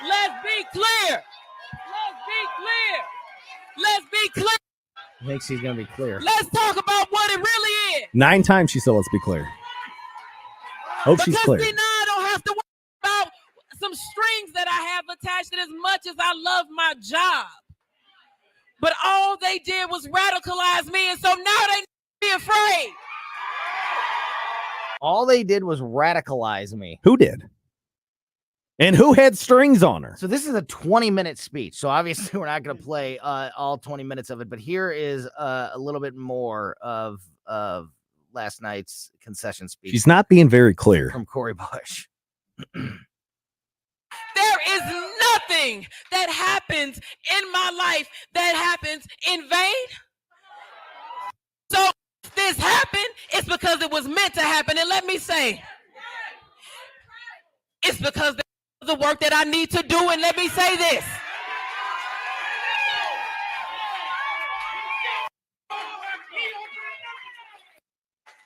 Let's be clear. Let's be clear. Let's be clear. I think she's going to be clear. Let's talk about what it really is. 9 times she said, let's be clear. Hope she's clear. See, now I don't have to worry about some strings that I have attached, and as much as I love my job. But all they did was radicalize me, and so now they need to be afraid. All they did was radicalize me. Who did? And who had strings on her? So this is a 20-minute speech. So obviously we're not going to play all 20 minutes of it, but here is a little bit more of last night's concession speech. She's not being very clear. From Cori Bush. There is nothing that happens in my life that happens in vain. So if this happened, it's because it was meant to happen. And let me say, it's because the work that I need to do. And let me say this.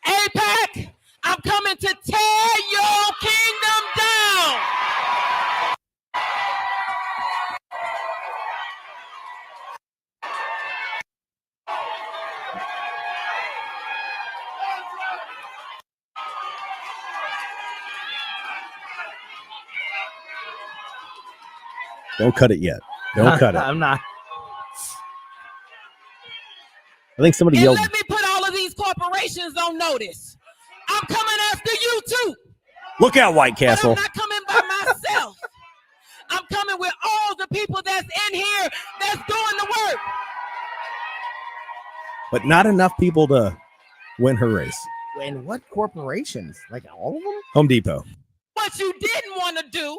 AIPAC, I'm coming to tear your kingdom down. Don't cut it yet. Don't cut it. I'm not. I think somebody And yelled. let me put all of these corporations on notice. I'm coming after you too. Look out, White Castle. I'm not coming by myself. I'm coming with all the people that's in here that's doing the work. But not enough people to win her race. And what corporations? Like all of them? Home Depot. What you didn't want to do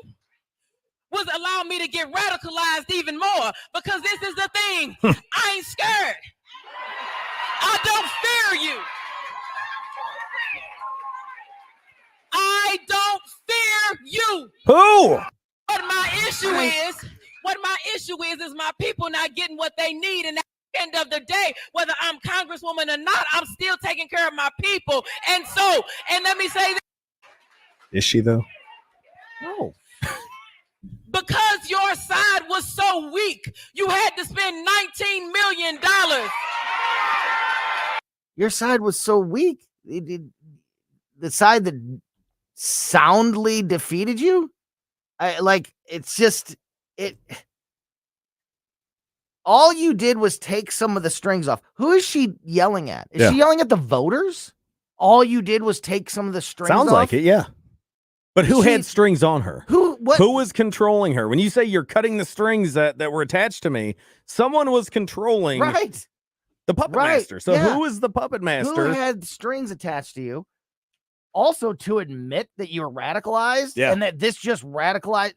was allow me to get radicalized even more, because this is the thing. I ain't scared. I don't fear you. I don't fear you. Who? What my issue is my people not getting what they need. And at the end of the day, whether I'm Congresswoman or not, I'm still taking care of my people. And let me say this. Is she though? No. Because your side was so weak, you had to spend $19 million. Your side was so weak. The side that soundly defeated you? It's just it. All you did was take some of the strings off. Who is she yelling at? Is she yelling at the voters? All you did was take some of the strings off? Sounds like it, yeah. But who had strings on her? Who was controlling her? When you say you're cutting the strings that were attached to me, someone was controlling the puppet master. So who is the puppet master? Who had strings attached to you? Also, to admit that you were radicalized and that this just radicalized,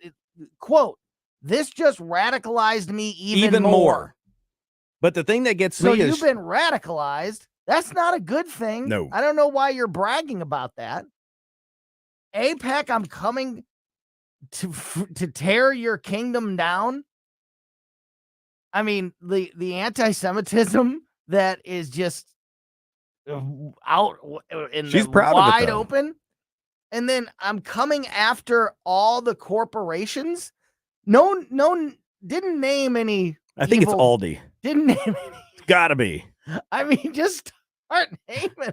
quote, this just radicalized me even more. But the thing that gets me so is you've been radicalized. That's not a good thing. No. I don't know why you're bragging about that. AIPAC, I'm coming to tear your kingdom down. I mean, the anti-Semitism that is just out in She's the proud wide of it, though. open. And then I'm coming after all the corporations. No, didn't name any. I think it's evil- Aldi. Didn't name any. It's gotta be. I mean, just start naming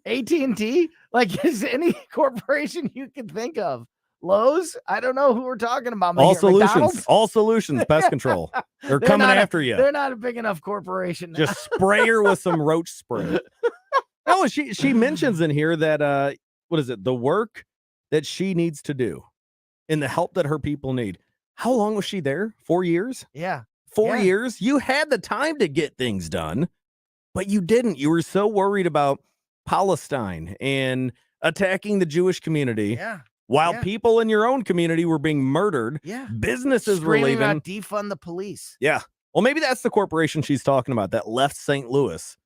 AT&T. Like, is any corporation you can think of? Lowe's? I don't know who we're talking about. All Maybe solutions. McDonald's? All solutions. Pest control. They're coming not after you. They're not a big enough corporation. Just spray her with some roach spray. No, she mentions in here that what is it? The work that she needs to do and the help that her people need. How long was she there? 4 years? Yeah. 4 years? You had the time to get things done. But you didn't. You were so worried about Palestine and attacking the Jewish community. Yeah. While Yeah. people in your own community were being murdered. Yeah. Businesses were Screaming leaving. about defund the police. Yeah. Well, maybe that's the corporation she's talking about that left St. Louis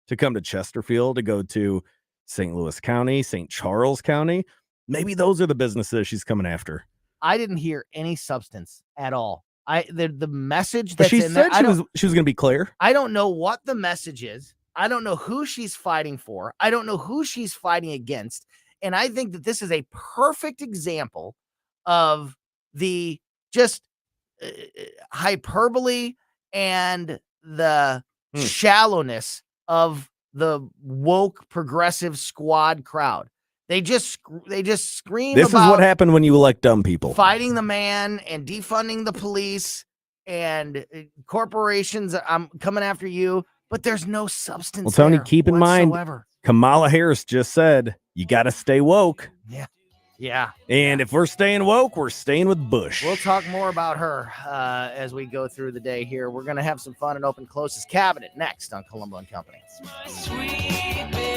to come to Chesterfield, to go to St. Louis County, St. Charles County. Maybe those are the businesses she's coming after. I didn't hear any substance at all. The message But that's she in there, said she was going to be clear. I don't know what the message is. I don't know who she's fighting for. I don't know who she's fighting against. And I think that this is a perfect example of the just hyperbole and the shallowness of the woke progressive squad crowd. They just scream This about is what happened when you elect dumb people. fighting the man and defunding the police and corporations. I'm coming after you, but there's no substance. Well, Tony, there keep in mind, whatsoever. Kamala Harris just said, you got to stay woke. Yeah. Yeah. And if we're staying woke, we're staying with Bush. We'll talk more about her as we go through the day here. We're going to have some fun and open closest cabinet next on Colombo Company.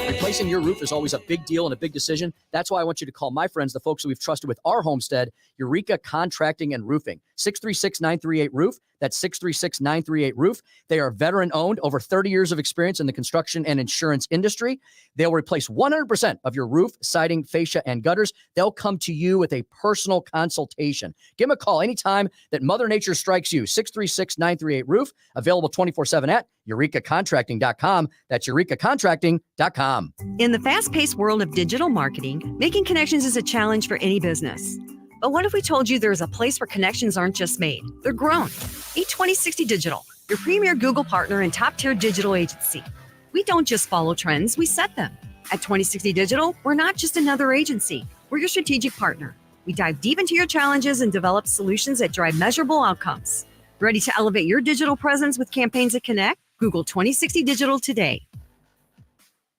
Replacing your roof is always a big deal and a big decision. That's why I want you to call my friends, the folks that we've trusted with our homestead, Eureka Contracting and Roofing. 636-938-ROOF. That's 636-938-ROOF. They are veteran-owned, over 30 years of experience in the construction and insurance industry. They'll replace 100% of your roof, siding, fascia, and gutters. They'll come to you with a personal consultation. Give them a call anytime that Mother Nature strikes you. 636-938-ROOF. Available 24/7 at eurekacontracting.com. That's eurekacontracting.com. In the fast-paced world of digital marketing, making connections is a challenge for any business. But what if we told you there's a place where connections aren't just made, they're grown? Meet 2060 Digital, your premier Google partner and top-tier digital agency. We don't just follow trends, we set them. At 2060 Digital, we're not just another agency, we're your strategic partner. We dive deep into your challenges and develop solutions that drive measurable outcomes. Ready to elevate your digital presence with campaigns that connect? Google 2060 Digital today.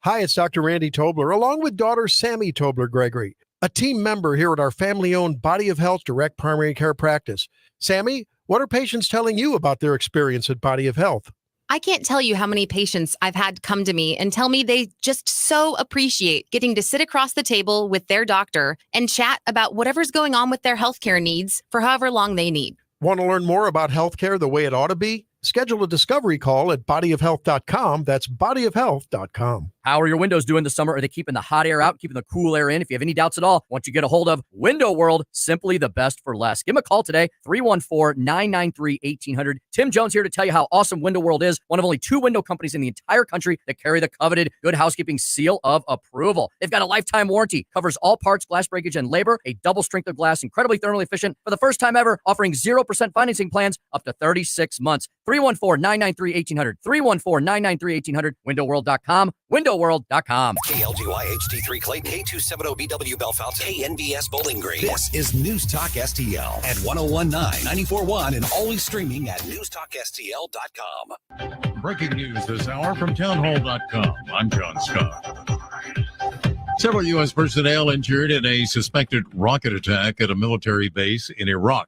Hi, it's Dr. Randy Tobler, along with daughter Sammy Tobler-Gregory, a team member here at our family-owned Body of Health Direct Primary Care Practice. Sammy, what are patients telling you about their experience at Body of Health? I can't tell you how many patients I've had come to me and tell me they just so appreciate getting to sit across the table with their doctor and chat about whatever's going on with their healthcare needs for however long they need. Want to learn more about healthcare the way it ought to be? Schedule a discovery call at bodyofhealth.com. That's bodyofhealth.com. How are your windows doing this summer? Are they keeping the hot air out, keeping the cool air in? If you have any doubts at all, once you get a hold of Window World, simply the best for less. Give them a call today, 314-993-1800. Tim Jones here to tell you how awesome Window World is, one of only 2 window companies in the entire country that carry the coveted Good Housekeeping seal of approval. They've got a lifetime warranty, covers all parts, glass breakage, and labor, a double strength of glass, incredibly thermally efficient, for the first time ever, offering 0% financing plans up to 36 months. 314-993-1800. 314-993-1800. WindowWorld.com. WindowWorld.com. KLGY HD3 Clay, K270BW Belfast, KNBS Bowling Green. This is News Talk STL at 1019, 94.1, and always streaming at newstalkstl.com. Breaking news this hour from townhall.com. I'm John Scott. Several U.S. personnel injured in a suspected rocket attack at a military base in Iraq.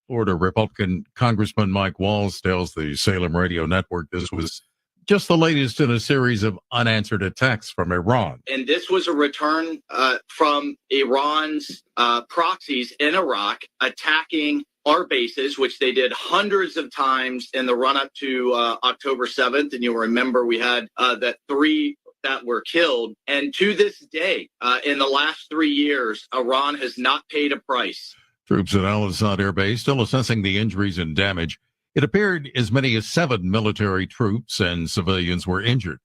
Florida Republican Congressman Mike Walls tells the Salem Radio Network this was just the latest in a series of unanswered attacks from Iran. And this was a return from Iran's proxies in Iraq attacking our bases, which they did hundreds of times in the run-up to October 7th. And you'll remember we had that 3 that were killed. And to this day, in the last 3 years, Iran has not paid a price. Troops at Al-Assad Air Base still assessing the injuries and damage. It appeared as many as 7 military troops and civilians were injured.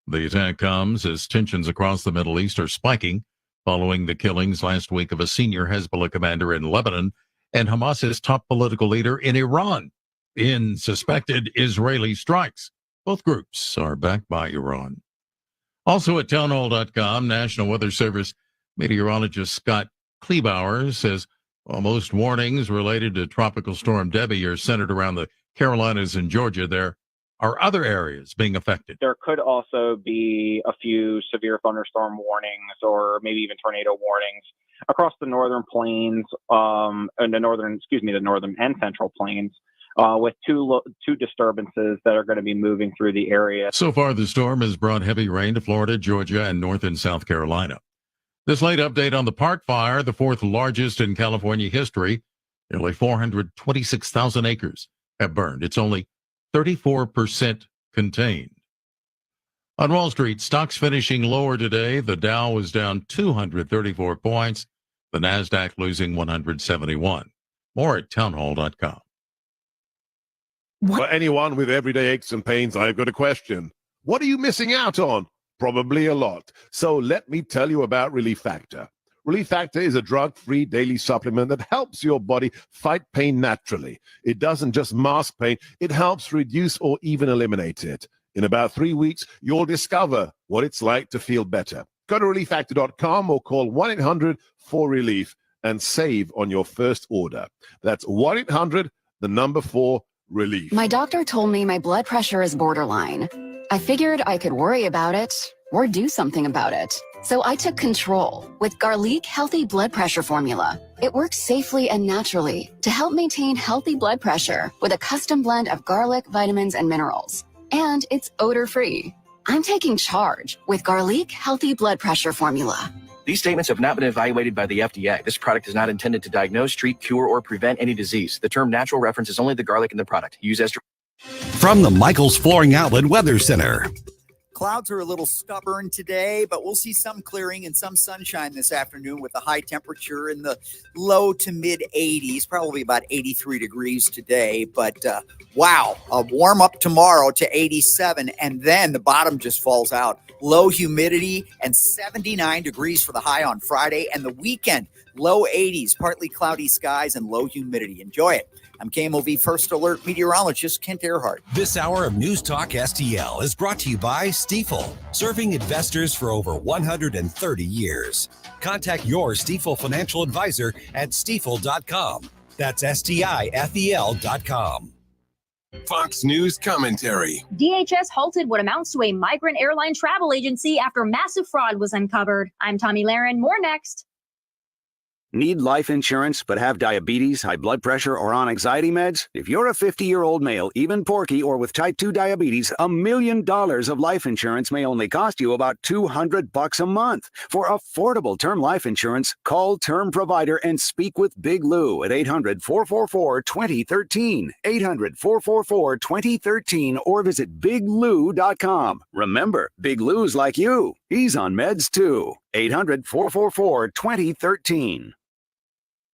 The attack comes as tensions across the Middle East are spiking following the killings last week of a senior Hezbollah commander in Lebanon and Hamas's top political leader in Iran in suspected Israeli strikes. Both groups are backed by Iran. Also at townhall.com, National Weather Service meteorologist Scott Kleebauer says most warnings related to Tropical Storm Debbie are centered around the Carolinas and Georgia. There are other areas being affected. There could also be a few severe thunderstorm warnings or maybe even tornado warnings across the northern plains, and the northern and central plains. with two disturbances that are going to be moving through the area. So far, the storm has brought heavy rain to Florida, Georgia, and North and South Carolina. This late update on the Park Fire, the fourth largest in California history. Nearly 426,000 acres have burned. It's only 34% contained. On Wall Street, stocks finishing lower today. The Dow was down 234 points. The NASDAQ losing 171. More at townhall.com. For anyone with everyday aches and pains, I've got a question. What are you missing out on? Probably a lot. So let me tell you about Relief Factor. Relief Factor is a drug-free daily supplement that helps your body fight pain naturally. It doesn't just mask pain, it helps reduce or even eliminate it. In about 3 weeks, you'll discover what it's like to feel better. Go to relieffactor.com or call 1-800-4RELIEF and save on your first order. That's 1-800-4RELIEF. My doctor told me my blood pressure is borderline. I figured I could worry about it or do something about it. So I took control with Garlic Healthy Blood Pressure Formula. It works safely and naturally to help maintain healthy blood pressure with a custom blend of garlic, vitamins, and minerals. And it's odor-free. I'm taking charge with Garlic Healthy Blood Pressure Formula. These statements have not been evaluated by the FDA. This product is not intended to diagnose, treat, cure, or prevent any disease. The term natural references only the garlic in the product. Use as From the Michaels Flooring Outlet Weather Center. Clouds are a little stubborn today, but we'll see some clearing and some sunshine this afternoon with a high temperature in the low to mid 80s, probably about 83 degrees today. But wow, a warm up tomorrow to 87, and then the bottom just falls out. Low humidity and 79 degrees for the high on Friday, and the weekend, low 80s, partly cloudy skies and low humidity. Enjoy it. I'm KMOV First Alert meteorologist Kent Earhart. This hour of News Talk STL is brought to you by Stifel, serving investors for over 130 years. Contact your Stifel financial advisor at stifel.com. That's STIFEL.com. Fox News commentary. DHS halted what amounts to a migrant airline travel agency after massive fraud was uncovered. I'm Tommy Lahren. More next. Need life insurance but have diabetes, high blood pressure, or on anxiety meds? If you're a 50-year-old male, even porky, or with type 2 diabetes, $1 million of life insurance may only cost you about $200 a month. For affordable term life insurance, call Term Provider and speak with Big Lou at 800-444-2013, 800-444-2013, or visit biglou.com. Remember, Big Lou's like you. He's on meds too. 800-444-2013.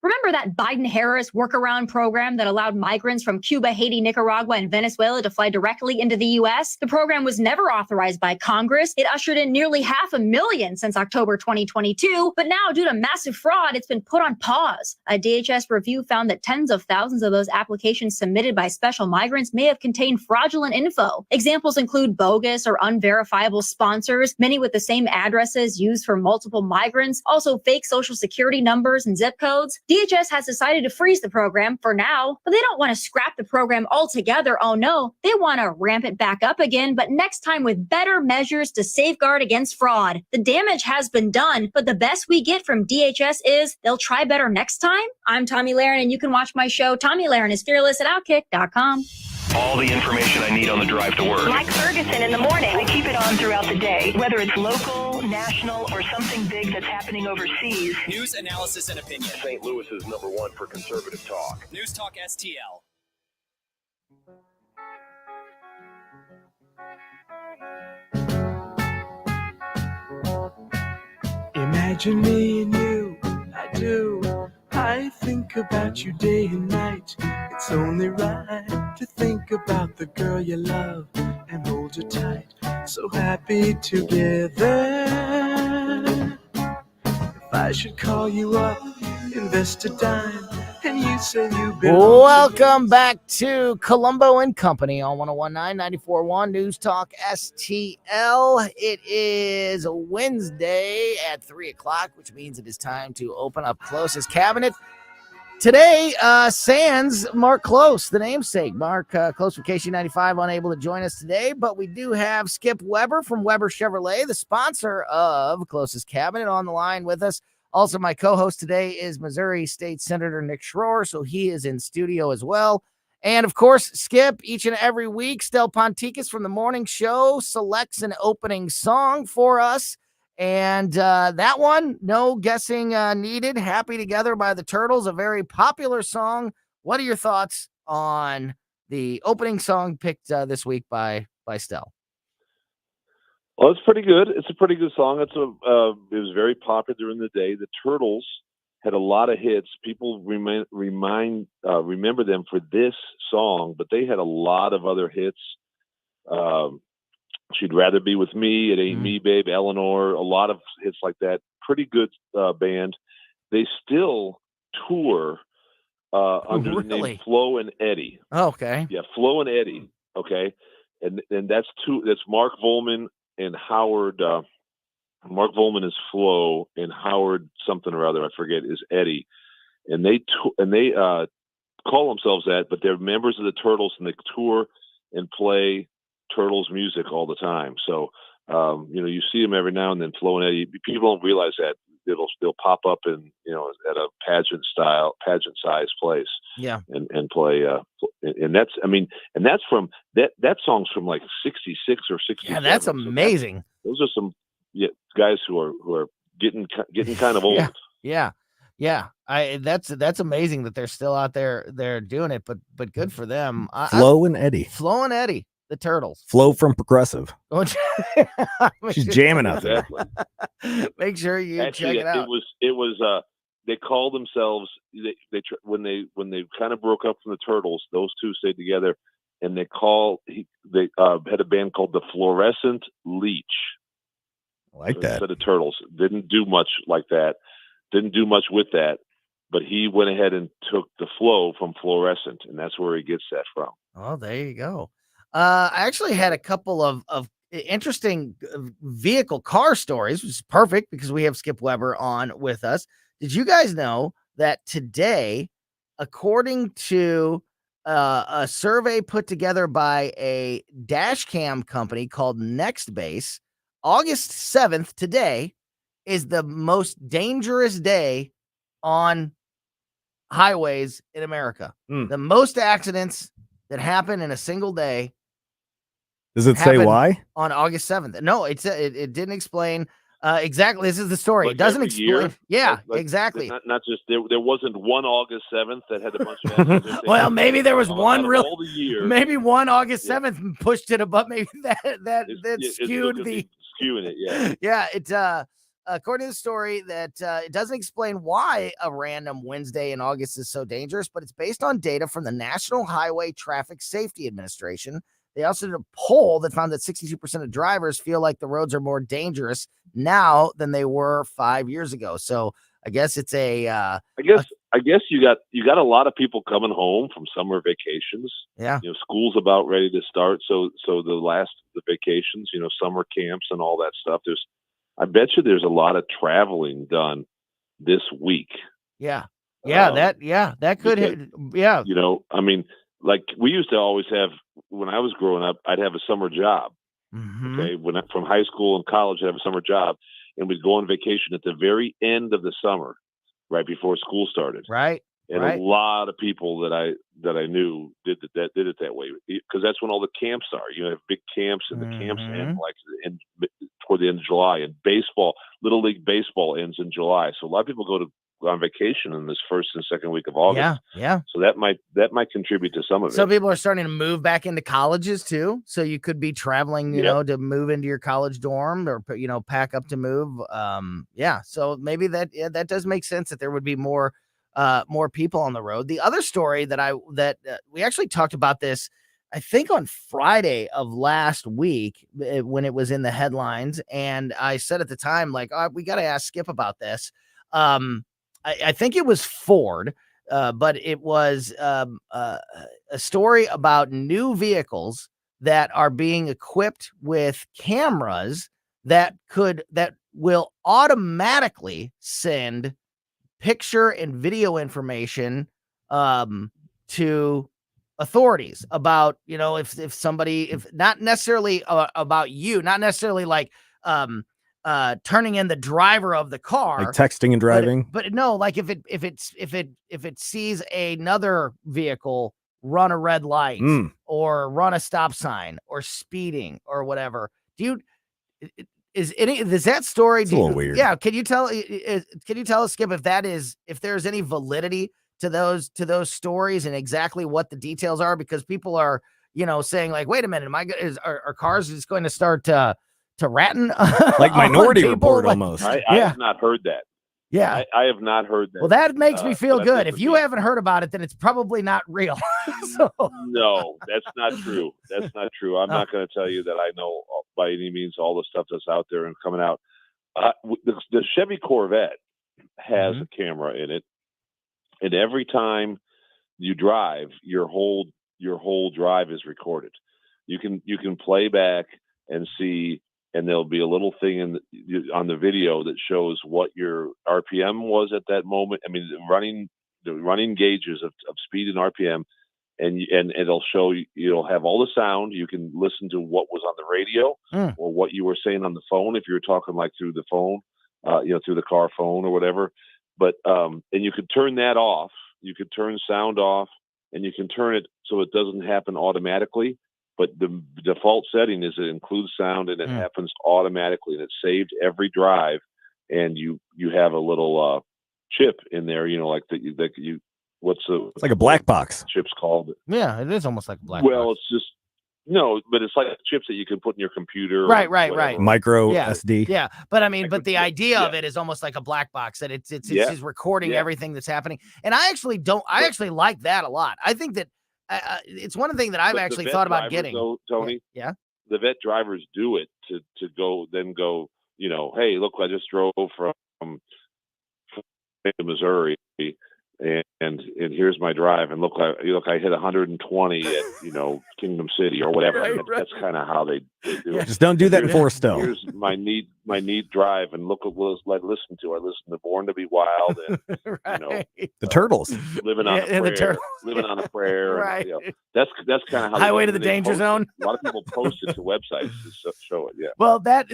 Remember that Biden-Harris workaround program that allowed migrants from Cuba, Haiti, Nicaragua, and Venezuela to fly directly into the U.S.? The program was never authorized by Congress. It ushered in nearly 500,000 since October 2022. But now, due to massive fraud, it's been put on pause. A DHS review found that tens of thousands of those applications submitted by special migrants may have contained fraudulent info. Examples include bogus or unverifiable sponsors, many with the same addresses used for multiple migrants, also fake social security numbers and zip codes. DHS has decided to freeze the program for now, but they don't want to scrap the program altogether. Oh no, they want to ramp it back up again, but next time with better measures to safeguard against fraud. The damage has been done, but the best we get from DHS is they'll try better next time. I'm Tommy Lahren, and you can watch my show, Tommy Lahren is Fearless, at Outkick.com. All the information I need on the drive to work. Like Ferguson in the morning. I keep it on throughout the day, whether it's local, national, or something big that's happening overseas. News, analysis, and opinion. St. Louis is #1 for conservative talk. News Talk STL. Imagine me and you, I do. I think about you day and night. It's only right to think about the girl you love and hold her tight. So happy together. If I should call you up, invest a dime, and you say you belong. Welcome back to Colombo Company on 101.9, 94.1 News Talk STL. It is Wednesday at 3 o'clock, which means it is time to open up Close's Cabinet. Today, sans Mark Close, the namesake. Mark Close from KC95 unable to join us today, but we do have Skip Weber from Weber Chevrolet, the sponsor of Close's Cabinet, on the line with us. Also, my co-host today is Missouri State Senator Nick Schroer, so he is in studio as well. And of course, Skip, each and every week, Stel Ponticus from the morning show selects an opening song for us. And that one, no guessing needed. Happy Together by the Turtles, a very popular song. What are your thoughts on the opening song picked this week by Stel? Well, it's pretty good. It's a pretty good song. It was very popular during the day. The Turtles had a lot of hits. People remember them for this song, but they had a lot of other hits. She'd Rather Be With Me, It Ain't Me, Babe, Eleanor, a lot of hits like that. Pretty good band. They still tour under the name Flo and Eddie. Oh, okay. Yeah, Flo and Eddie. Okay. And that's Mark Volman and Howard. Mark Volman is Flo, and Howard something or other, I forget, is Eddie. And they call themselves that, but they're members of the Turtles, and they tour and play Turtles music all the time. So you see them every now and then. Flo and Eddie. People don't realize that they'll pop up in at a pageant size place. Yeah. And play. And that's from that song's from like 66 or 67. Yeah, that's amazing. So those are some guys who are getting kind of old. Yeah. That's amazing that they're still out there. They're doing it, but good for them. Flo and Eddie, the Turtles. Flo from Progressive. She's jamming out there. Make sure you Actually, check it out. It was they called themselves when they kind of broke up from the Turtles. Those two stayed together, and they had a band called the Fluorescent Leech. I like that. Instead of Turtles, didn't do much like that. Didn't do much with that, but he went ahead and took the flow from Fluorescent, and that's where he gets that from. Oh, there you go. I actually had a couple of interesting vehicle car stories, which is perfect because we have Skip Weber on with us. Did you guys know that today, according to a survey put together by a dash cam company called Nextbase, August 7th today is the most dangerous day on highways in America. The most accidents that happen in a single day. Does it say why? On August 7th. No, it didn't explain exactly. This is the story. Like it doesn't every explain. year? Yeah, Like, exactly. Not just there wasn't one August 7th that had a bunch of accidents. Well, maybe there was one real. All the year. Maybe one August 7th pushed it above. Maybe that skewed the skewing it. Yeah. Yeah. It's according to the story that it doesn't explain why a random Wednesday in August is so dangerous, but it's based on data from the National Highway Traffic Safety Administration. They also did a poll that found that 62% of drivers feel like the roads are more dangerous now than they were 5 years ago. So I guess it's I guess you got a lot of people coming home from summer vacations. Yeah. School's about ready to start. So the vacations, summer camps and all that stuff. I bet you there's a lot of traveling done this week. Yeah. Yeah. That could hit. Yeah. Like we used to always have, when I was growing up, I'd have a summer job. Mm-hmm. Okay. From high school and college, I'd have a summer job, and we'd go on vacation at the very end of the summer, right before school started. Right. And a lot of people that I knew did it that way, because that's when all the camps are. You have big camps, and the camps end toward the end of July. And Little League baseball ends in July. So a lot of people go on vacation in this first and second week of August. Yeah. So that might contribute to some of it. Some people are starting to move back into colleges too. So you could be traveling, to move into your college dorm or, pack up to move. So maybe that does make sense that there would be more people on the road. The other story that we actually talked about this, I think on Friday of last week when it was in the headlines. And I said at the time, like, we got to ask Skip about this. I think it was Ford, but it was a story about new vehicles that are being equipped with cameras that will automatically send picture and video information to authorities about, if somebody, if not necessarily about you, not necessarily like turning in the driver of the car, like texting and driving, but no, like if it sees another vehicle run a red light or run a stop sign or speeding or whatever. Is that story? It's a little weird. Yeah. Can you tell us, Skip, if there's any validity to those stories and exactly what the details are? Because people are, saying like, wait a minute, are cars just going to start to ratting like Minority Report like, almost? I have not heard that. Yeah. I have not heard that. Well, that makes me feel but good. If you haven't heard about it, then it's probably not real. No, that's not true. That's not true. I'm not going to tell you that I know by any means all the stuff that's out there and coming out. The Chevy Corvette has a camera in it, and every time you drive, your whole drive is recorded. You can play back and see. And there'll be a little thing on the video that shows what your RPM was at that moment. I mean, the running gauges of speed and RPM, and it'll show you. You'll have all the sound. You can listen to what was on the radio or what you were saying on the phone if you were talking like through the phone, through the car phone or whatever. But and you could turn that off. You could turn sound off, and you can turn it so it doesn't happen automatically. But the default setting is it includes sound and it happens automatically, and it's saved every drive. And you have a little chip in there, like it's like a black box. Chip's called. Yeah, it is almost like a black box. box. It's just but it's like chips that you can put in your computer. Right. Micro yeah. SD. Yeah, but I mean, the idea of it is almost like a black box that it's just recording everything that's happening. And I actually like that a lot. I think that. It's one thing that I've actually thought about getting. Though, Tony, yeah, the vet drivers do it to go. Hey, look, I just drove from Missouri, and here's my drive, and look, I hit 120 at Kingdom City or whatever. Right. That's kind of how they do it. Just don't do that in Forrestal. Here's my neat drive, and look at what I listen to. I listen to Born to Be Wild, and the Turtles, living on a prayer, living on a prayer. Right. And, that's kind of how Highway to the Danger Zone. A lot of people post it to websites to show it. Yeah. Well, that's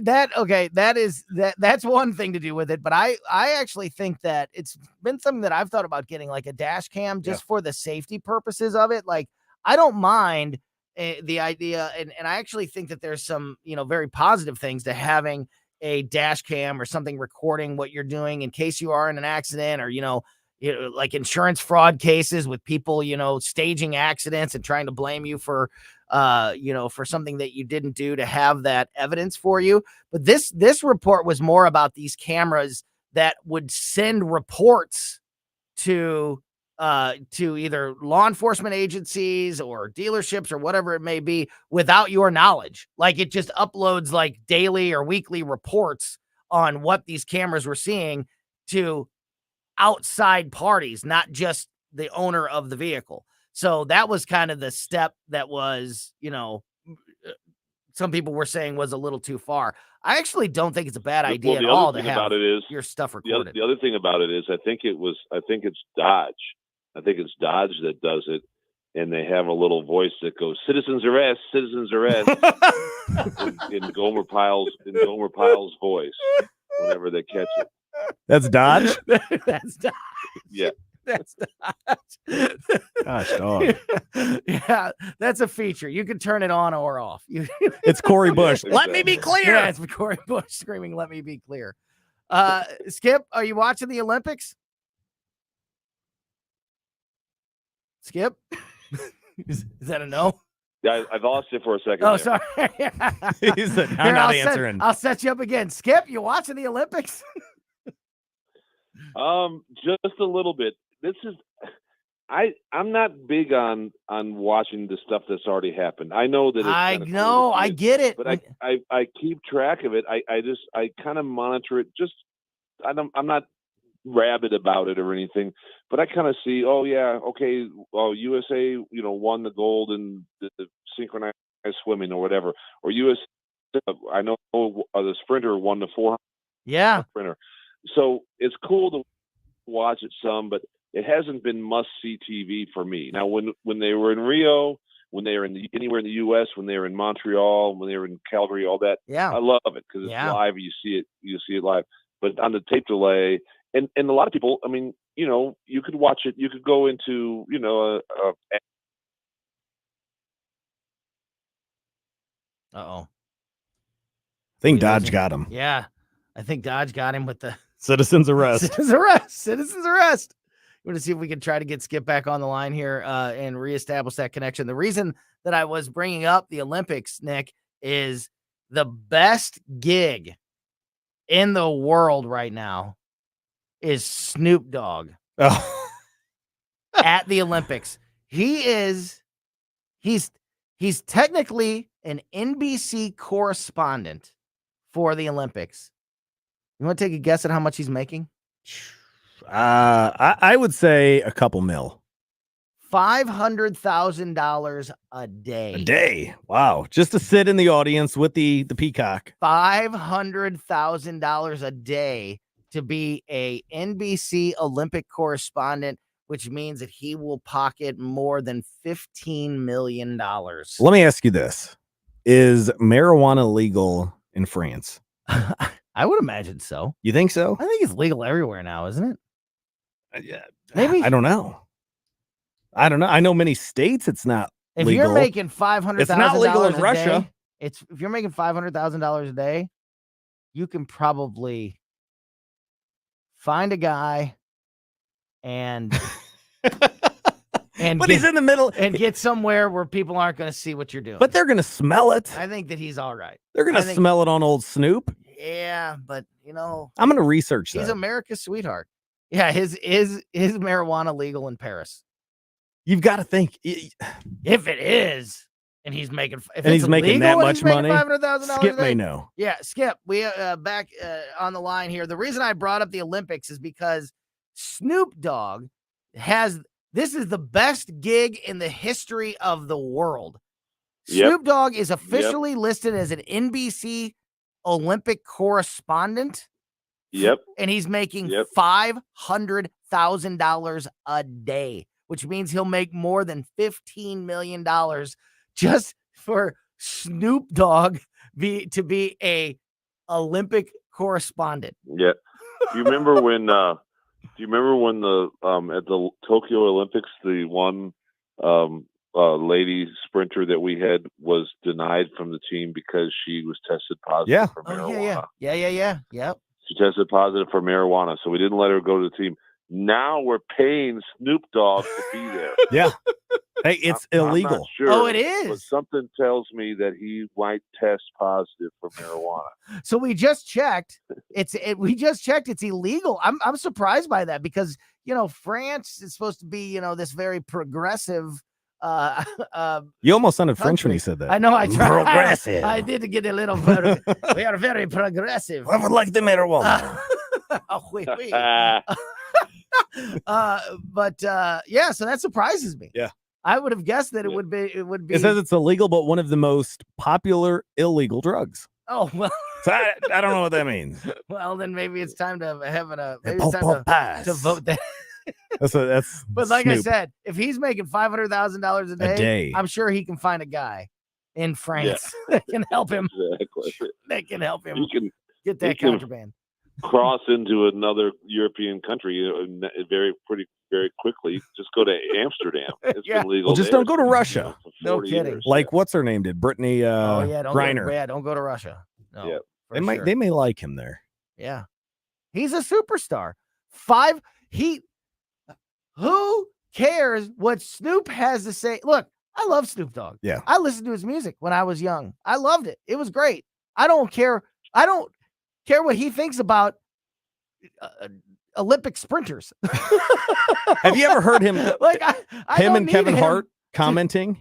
one thing to do with it, but I actually think that it's been something that I've thought about getting, like a dash cam, just for the safety purposes of it. Like, I don't mind the idea, and I actually think that there's some very positive things to having a dash cam or something recording what you're doing in case you are in an accident, or like insurance fraud cases with people staging accidents and trying to blame you for for something that you didn't do, to have that evidence for you. But this report was more about these cameras that would send reports to either law enforcement agencies or dealerships or whatever it may be without your knowledge. Like, it just uploads like daily or weekly reports on what these cameras were seeing to outside parties, not just the owner of the vehicle. So that was kind of the step that was, some people were saying was a little too far. I actually don't think it's a bad idea at all to have your stuff recorded. The other thing about it is I think it's Dodge. I think it's Dodge that does it, and they have a little voice that goes, "Citizens arrest, citizens arrest," in Gomer Pyle's voice whenever they catch it. That's Dodge. That's Dodge. Yeah. That's Dodge. Gosh, dog. Yeah, that's a feature. You can turn it on or off. It's Corey Bush. Let me be clear. Yeah, it's Corey Bush screaming, "Let me be clear." Skip, are you watching the Olympics? Skip? Is that a no? Yeah, I lost it for a second. Oh, there. sorry. He said, I'm not answering. I'll set you up again. Skip, you watching the Olympics? Just a little bit. I'm not big on watching the stuff that's already happened. I know that it's I get it. But I keep track of it. I kind of monitor it. I'm not rabid about it or anything, but I kind of see, oh yeah, okay, well, USA, won the gold in the synchronized swimming or whatever, or USA, I know the sprinter won the 400. Yeah. Sprinter. So it's cool to watch it some, but it hasn't been must-see TV for me. Now, when they were in Rio, when they were anywhere in the U.S., when they were in Montreal, when they were in Calgary, all that, I love it because it's live. You see it live. But on the tape delay, and a lot of people, I mean, you could watch it. You could go into, Uh-oh. I think Dodge got him. Yeah. I think Dodge got him with the Citizen's arrest. Citizen's arrest. We're going to see if we can try to get Skip back on the line here and reestablish that connection. The reason that I was bringing up the Olympics, Nick, is the best gig in the world right now is Snoop Dogg at the Olympics. He's technically an NBC correspondent for the Olympics. You want to take a guess at how much he's making? I would say a couple mil. $500,000 a day. A day. Wow. Just to sit in the audience with the peacock. $500,000 a day to be a NBC Olympic correspondent, which means that he will pocket more than $15 million. Let me ask you this. Is marijuana legal in France? I would imagine so. You think so? I think it's legal everywhere now, isn't it? Yeah. Maybe. I don't know. I know many states it's not if legal. You're making $500,000 it's not legal in Russia. Day, if you're making $500,000 a day, you can probably find a guy and but he's in the middle and get somewhere where people aren't going to see what you're doing. But they're going to smell it. I think that he's all right. They're going to smell it on old Snoop. Yeah, but I'm going to research that. He's America's sweetheart. Yeah, his marijuana legal in Paris? You've got to think if it is, and he's making that much money. $500,000 Skip may know. Yeah, Skip. We back on the line here. The reason I brought up the Olympics is because Snoop Dogg this is the best gig in the history of the world. Yep. Snoop Dogg is officially listed as an NBC Olympic correspondent. Yep. And he's making $500,000 a day, which means he'll make more than $15 million just for Snoop Dogg to be a Olympic correspondent. Yeah. Do you remember when the at the Tokyo Olympics, the one lady sprinter that we had was denied from the team because she was tested positive for marijuana? Yeah. Yep. She tested positive for marijuana, so we didn't let her go to the team. Now we're paying Snoop Dogg to be there. Yeah. Hey, it's illegal. I'm not sure, oh, it is. But something tells me that he might test positive for marijuana. So we just checked. It's illegal. I'm surprised by that because France is supposed to be this very progressive. You almost sounded French when you said that. I know. I tried. Progressive. I did get a little. We are very progressive. I would like the marijuana. Oui. Yeah. So that surprises me. Yeah. I would have guessed that it would be. It says it's illegal, but one of the most popular illegal drugs. Oh well. So I don't know what that means. Well, then maybe it's time to have to vote that. That's. But like Snoop. I said, if he's making $500,000 a day, I'm sure he can find a guy in France that can help him. Exactly. That can help him He can get that contraband. Cross into another European country very quickly. Just go to Amsterdam. It's been legal. Well, just don't go to Russia. No kidding. Years. Like what's her name did? Brittany Griner. Don't go to Russia. No. Yeah. They may like him there. Yeah. He's a superstar. Who cares what Snoop has to say? Look, I love Snoop Dogg. Yeah. I listened to his music when I was young. I loved it. It was great. I don't care what he thinks about Olympic sprinters. Have you ever heard him him and Kevin Hart commenting?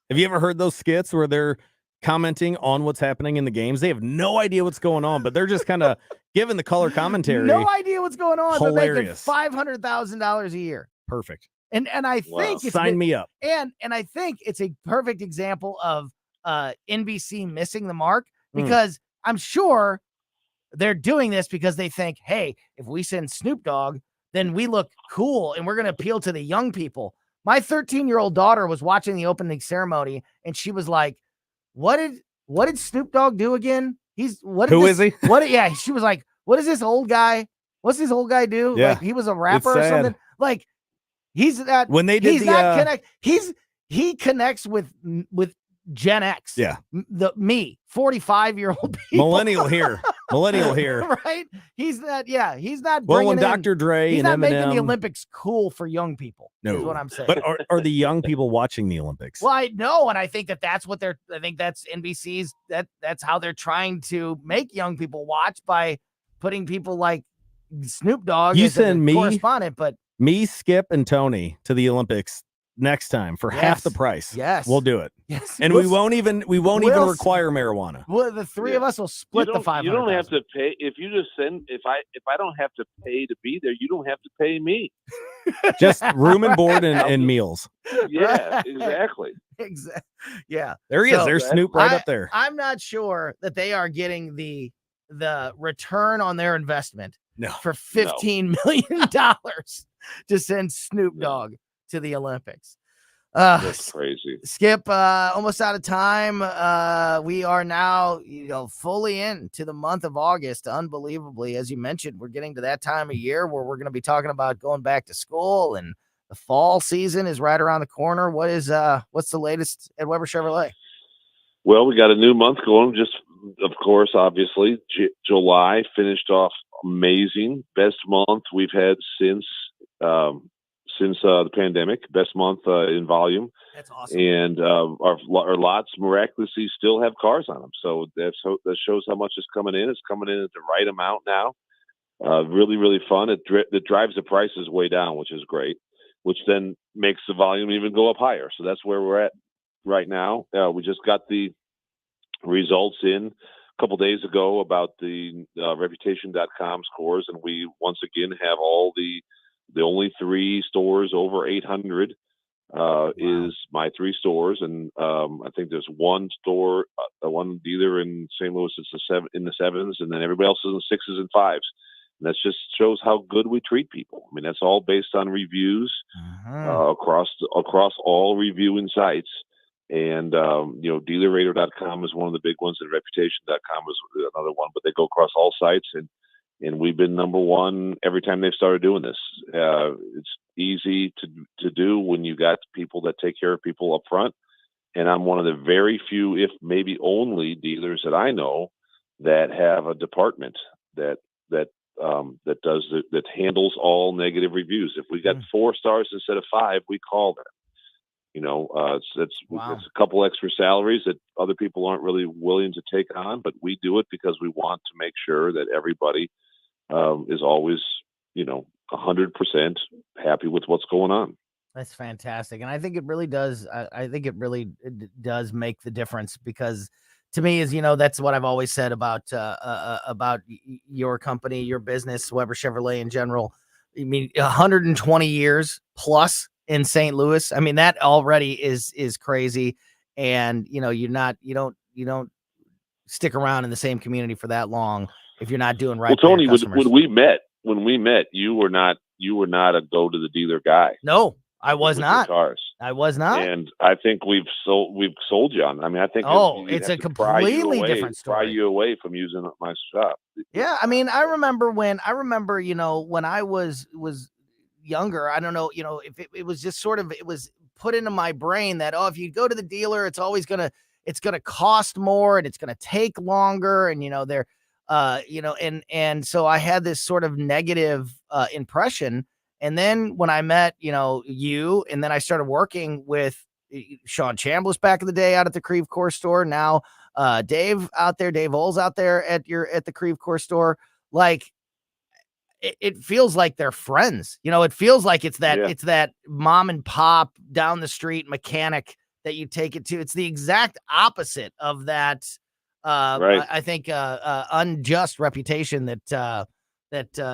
Have you ever heard those skits where they're commenting on what's happening in the games? They have no idea what's going on, but they're just kind of giving the color commentary. No idea what's going on. Hilarious. They're making $500,000 a year. Perfect. And I think sign me up. And I think it's a perfect example of NBC missing the mark because I'm sure they're doing this because they think, hey, if we send Snoop Dogg, then we look cool and we're going to appeal to the young people. My 13-year-old daughter was watching the opening ceremony and she was like, what did Snoop Dogg do again? Who is he? Yeah, she was like, what is this old guy? What's this old guy do? Yeah, like he was a rapper or something. Like he's not when they did he connects with Gen X. Yeah. Me, 45-year-old people. Millennial here. Right? He's not, he's not Well, bringing when Dr. Dre he's and not making the Eminem- Olympics cool for young people, is what I'm saying. But are the young people watching the Olympics? Well, I know, and I think that's what I think that's NBC's, that's how they're trying to make young people watch, by putting people like Snoop Dogg You as send a me, correspondent, but me, Skip, and Tony to the Olympics next time for half the price. Yes. We'll do it. Yes. And we won't even require marijuana. Well, the three of us will split the 500. You don't have to pay if you just send. If I don't have to pay to be there, you don't have to pay me. Just room and board and meals. Yeah, exactly. Exactly. Yeah. There he is. There's Snoop right up there. I'm not sure that they are getting the return on their investment for $15 million to send Snoop Dogg to the Olympics. That's crazy. Skip, almost out of time. We are now, fully into the month of August. Unbelievably, as you mentioned, we're getting to that time of year where we're going to be talking about going back to school, and the fall season is right around the corner. What's the latest at Weber Chevrolet? Well, we got a new month going. Just, of course, obviously, July finished off amazing. Best month we've had since the pandemic. Best month in volume. That's awesome. And our lots miraculously still have cars on them. So that shows how much is coming in. It's coming in at the right amount now. Really, really fun. It drives the prices way down, which is great, which then makes the volume even go up higher. So that's where we're at right now. We just got the results in a couple days ago about the reputation.com scores, and we once again have all the only 3 stores over 800 is my 3 stores, and I think there's one store, one dealer in St. Louis that's in the 7s, and then everybody else is in the 6s and 5s. And that just shows how good we treat people. I mean, that's all based on reviews across all reviewing sites. And dealerrater.com is one of the big ones, and reputation.com is another one, but they go across all sites, and we've been number one every time they've started doing this. It's easy to do when you got people that take care of people up front. And I'm one of the very few, if maybe only, dealers that I know that have a department that handles all negative reviews. If we got 4 stars instead of 5, we call them. It's a couple extra salaries that other people aren't really willing to take on, but we do it because we want to make sure that everybody is always, 100% happy with what's going on. That's fantastic. And I think it really does. I think it really does make the difference, because to me, that's what I've always said about your company, your business, Weber Chevrolet in general. I mean, 120 years plus in St. Louis. I mean, that already is crazy. And, you don't stick around in the same community for that long if you're not doing right. Well, Tony, when we met, you were not a go to the dealer guy. No, I was not. Cars. I was not. And I think we've sold you on. I mean, I think it's a completely different story. Pry you away from using my shop. Yeah, I mean, I remember when I was younger. I don't know, if it was just sort of, it was put into my brain that, if you go to the dealer, it's always gonna cost more, and it's gonna take longer, and and so I had this sort of negative impression. And then when I met, you, and then I started working with Sean Chambliss back in the day out at the Creve Coeur store. Now, Dave Oles out there at the Creve Coeur store. Like, it feels like they're friends. It feels like it's that mom and pop down the street mechanic that you take it to. It's the exact opposite of that. Right. I think unjust reputation that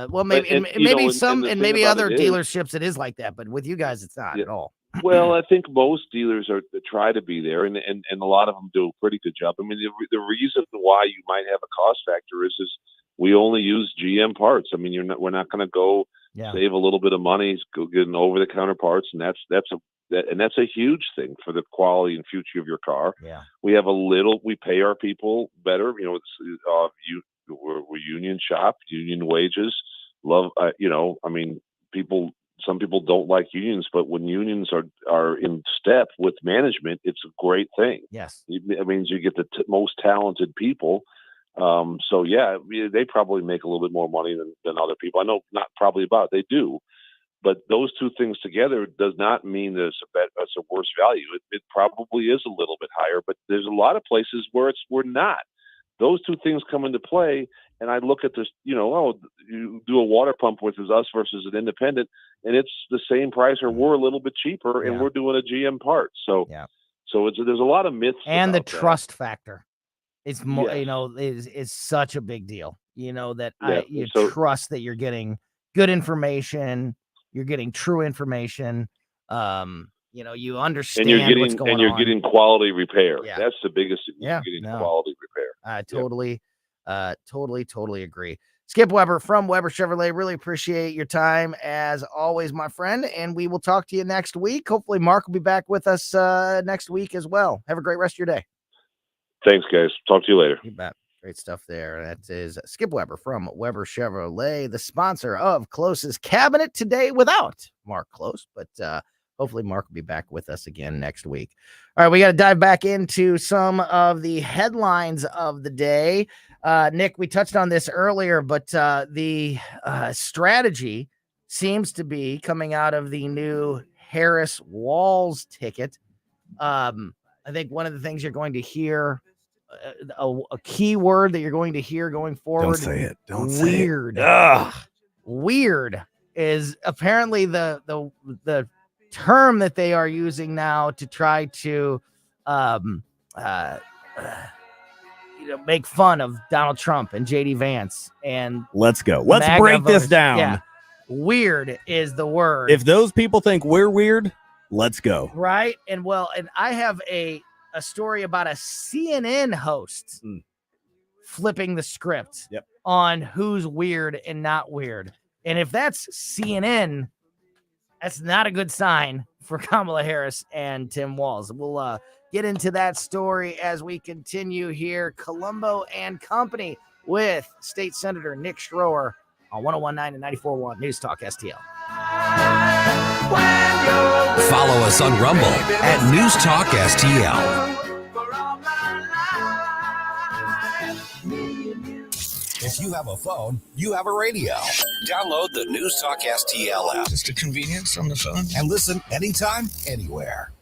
well, maybe maybe other dealerships it is like that, but with you guys it's not at all. Well, I think most dealers try to be there, and a lot of them do a pretty good job. I mean, the reason why you might have a cost factor is we only use GM parts. I mean, we're not going to go save a little bit of money, go get an over the counter parts, and that's a huge thing for the quality and future of your car. Yeah, we pay our people better. We're union shop, union wages. I mean, people Some people don't like unions, but when unions are in step with management, it's a great thing. Yes. It means you get the most talented people. So yeah, they probably make a little bit more money than other people. I know, not probably about it, they do, but those two things together does not mean that it's a worse value. It probably is a little bit higher, but there's a lot of places where we're not. Those two things come into play, and I look at this, you do a water pump with us versus an independent, and it's the same price, or we're a little bit cheaper, and we're doing a GM part. So, there's a lot of myths, and the about that. trust factor. It's more, Yes. is such a big deal. That Yeah, you so- trust that you're getting good information, you're getting true information. You understand what's going on. And you're getting quality repair. Yeah. That's the biggest thing. Yeah, You're getting no. quality repair. I totally agree. Skip Weber from Weber Chevrolet, really appreciate your time as always, my friend, and we will talk to you next week. Hopefully Mark will be back with us next week as well. Have a great rest of your day. Thanks, guys. Talk to you later. You bet. Great stuff there. That is Skip Weber from Weber Chevrolet, the sponsor of Close's Cabinet today without Mark Close, but hopefully Mark will be back with us again next week. All right, we got to dive back into some of the headlines of the day. Nick, we touched on this earlier, but the strategy seems to be coming out of the new Harris-Walz ticket. I think one of the things you're going to hear, a key word that you're going to hear going forward. Don't say it. Don't weird. say it. Ugh. Weird is apparently the term that they are using now to try to make fun of Donald Trump and JD Vance and Let's go. Let's MAGA break this voters. down. Yeah. Weird is the word. If those people think we're weird, let's go. Right. And I have a story about a CNN host flipping the script on who's weird and not weird. And if that's CNN, that's not a good sign for Kamala Harris and Tim Walz. We'll get into that story as we continue here. Colombo and Company with State Senator Nick Schroer on 101.9 and 94.1 News Talk STL. Follow us on Rumble at News Talk STL. If you have a phone, you have a radio. Download the News Talk STL app. Just a convenience on the phone. And listen anytime, anywhere.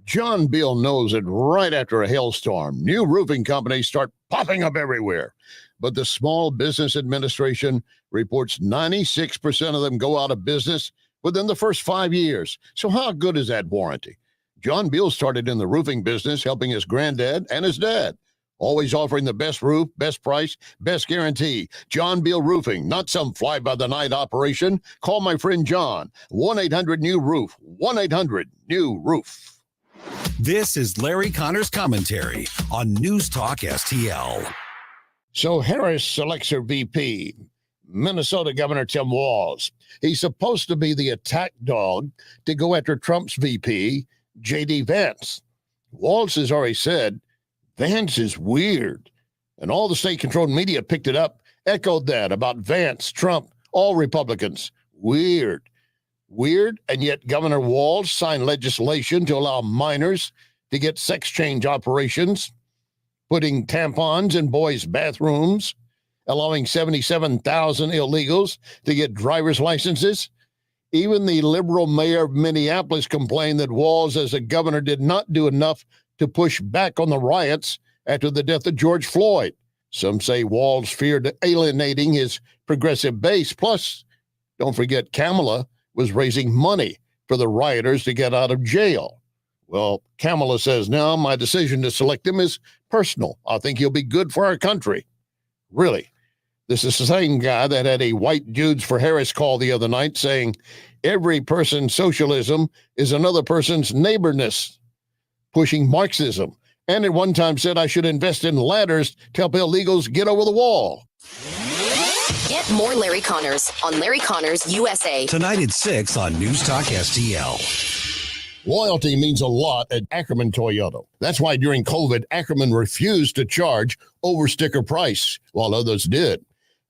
John Beal knows that right after a hailstorm, new roofing companies start popping up everywhere. But the Small Business Administration reports 96% of them go out of business within the first 5 years. So how good is that warranty? John Beal started in the roofing business, helping his granddad and his dad. Always offering the best roof, best price, best guarantee. John Beal Roofing, not some fly-by-the-night operation. Call my friend John, 1-800-NEW-ROOF, 1-800-NEW-ROOF. This is Larry Connor's commentary on News Talk STL. So Harris selects her VP, Minnesota Governor Tim Walz. He's supposed to be the attack dog to go after Trump's VP, J.D. Vance. Walz has already said Vance is weird, and all the state-controlled media picked it up, echoed that about Vance, Trump, all Republicans. Weird, and yet Governor Walz signed legislation to allow minors to get sex change operations, putting tampons in boys' bathrooms, allowing 77,000 illegals to get driver's licenses. Even the liberal mayor of Minneapolis complained that Walz, as a governor, did not do enough to push back on the riots after the death of George Floyd. Some say Walz feared alienating his progressive base. Plus, don't forget Kamala was raising money for the rioters to get out of jail. Well, Kamala says, no, my decision to select him is personal. I think he'll be good for our country. Really? This is the same guy that had a White Dudes for Harris call the other night saying every person's socialism is another person's neighborness, pushing Marxism, and at one time said I should invest in ladders to help illegals get over the wall. Get more Larry Connors on Larry Connors USA. Tonight at 6 on News Talk STL. Loyalty means a lot at Ackerman Toyota. That's why during COVID, Ackerman refused to charge over sticker price, while others did.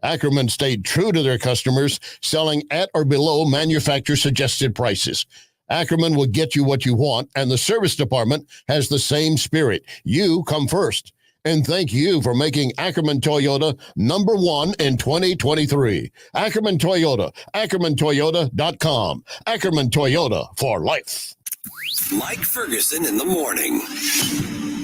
Ackerman stayed true to their customers, selling at or below manufacturer-suggested prices. Ackerman will get you what you want, and the service department has the same spirit. You come first. And thank you for making Ackerman Toyota number one in 2023. Ackerman Toyota, AckermanToyota.com. Ackerman Toyota for life. Mike Ferguson in the morning.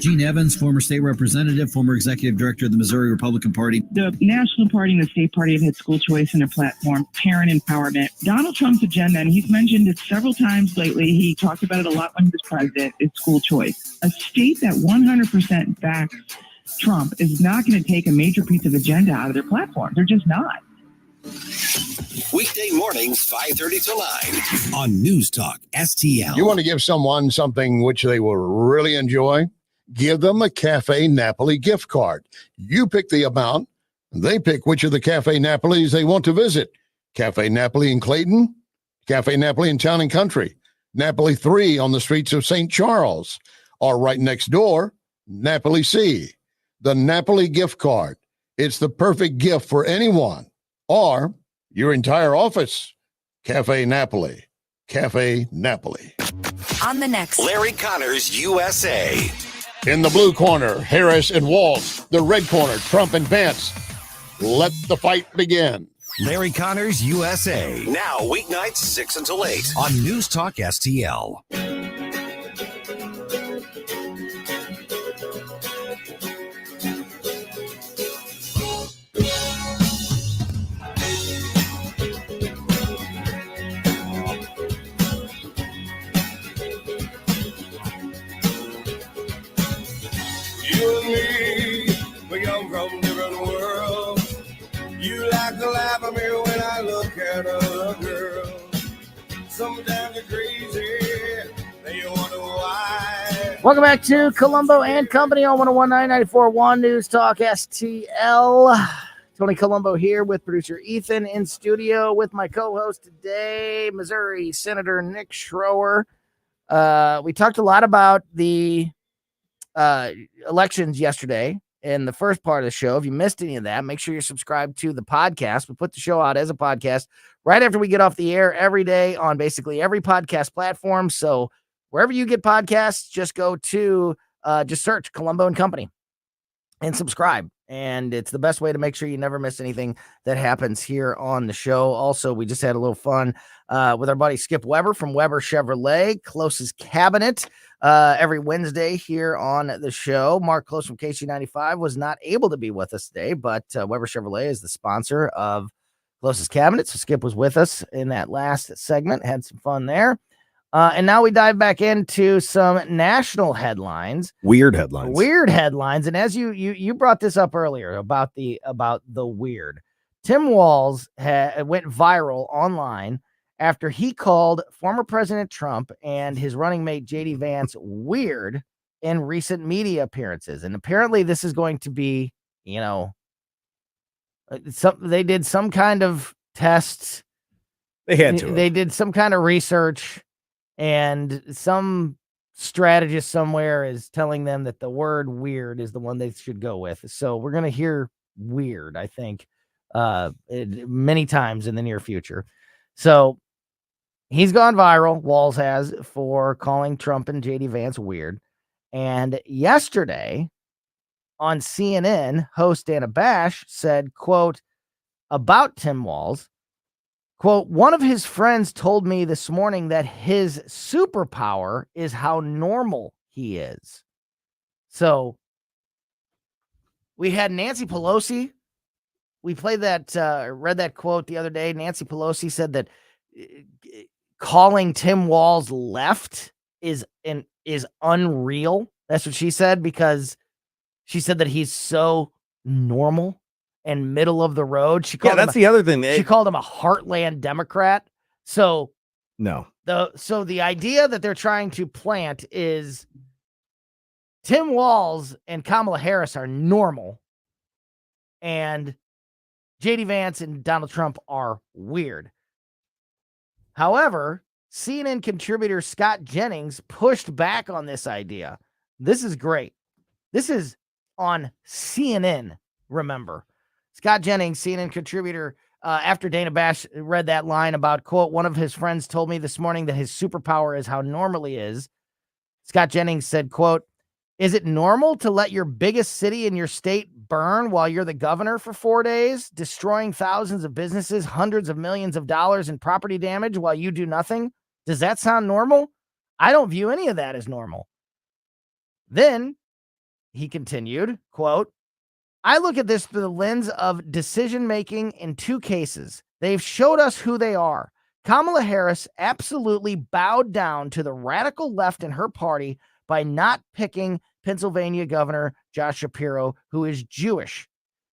Gene Evans, former state representative, former executive director of the Missouri Republican Party. The National Party and the state party have had school choice in their platform, parent empowerment. Donald Trump's agenda, and he's mentioned it several times lately, he talked about it a lot when he was president, is school choice. A state that 100% backs Trump is not going to take a major piece of agenda out of their platform. They're just not. Weekday mornings, 5:30 to 9 on News Talk STL. You want to give someone something which they will really enjoy? Give them a Cafe Napoli gift card. You pick the amount. They pick which of the Cafe Napolis they want to visit. Cafe Napoli in Clayton, Cafe Napoli in Town and Country, Napoli 3 on the streets of St. Charles, or right next door, Napoli C. The Napoli gift card. It's the perfect gift for anyone or your entire office. Cafe Napoli. Cafe Napoli. On the next Larry Connors USA. In the blue corner, Harris and Walz. The red corner, Trump and Vance. Let the fight begin. Larry Connors USA. Now weeknights 6 until 8 on News Talk STL. You and me, we come from different worlds. You like to laugh at me when I look at a girl. Sometimes you're crazy, then you wonder why. Welcome back to Colombo and Company on 101.9 News Talk STL. Tony Colombo here with producer Ethan in studio with my co-host today, Missouri Senator Nick Schroer. We talked a lot about the elections yesterday in the first part of the show. If you missed any of that, make sure you're subscribed to the podcast. We put the show out as a podcast right after we get off the air every day on basically every podcast platform. So wherever you get podcasts, just go to just search Colombo and Company and subscribe. And it's the best way to make sure you never miss anything that happens here on the show. Also, we just had a little fun with our buddy Skip Weber from Weber Chevrolet, Close's Cabinet, every Wednesday here on the show. Mark Close from KC95 was not able to be with us today, but Weber Chevrolet is the sponsor of Close's Cabinet. So Skip was with us in that last segment, had some fun there. And now we dive back into some national headlines. Weird headlines. And as you brought this up earlier about the weird. Tim Walz went viral online after he called former President Trump and his running mate JD Vance weird in recent media appearances. And apparently this is going to be, they did some kind of tests. They had to. They did some kind of research. And some strategist somewhere is telling them that the word weird is the one they should go with. So we're going to hear weird, I think, many times in the near future. So he's gone viral, Walz has, for calling Trump and JD Vance weird. And yesterday on CNN, host Dana Bash said, quote, about Tim Walz, quote, one of his friends told me this morning that his superpower is how normal he is. So we had Nancy Pelosi. We played that, read that quote the other day. Nancy Pelosi said that calling Tim Walz left is unreal. That's what she said, because she said that he's so normal and middle of the road. She called that's the other thing. She called him a heartland Democrat. So no. So the idea that they're trying to plant is Tim Walz and Kamala Harris are normal, and JD Vance and Donald Trump are weird. However, CNN contributor Scott Jennings pushed back on this idea. This is great. This is on CNN, remember. Scott Jennings, CNN contributor, after Dana Bash read that line about, quote, one of his friends told me this morning that his superpower is how normal he is. Scott Jennings said, quote, is it normal to let your biggest city in your state burn while you're the governor for 4 days, destroying thousands of businesses, hundreds of millions of dollars in property damage while you do nothing? Does that sound normal? I don't view any of that as normal. Then he continued, quote, I look at this through the lens of decision-making in two cases. They've showed us who they are. Kamala Harris absolutely bowed down to the radical left in her party by not picking Pennsylvania Governor Josh Shapiro, who is Jewish.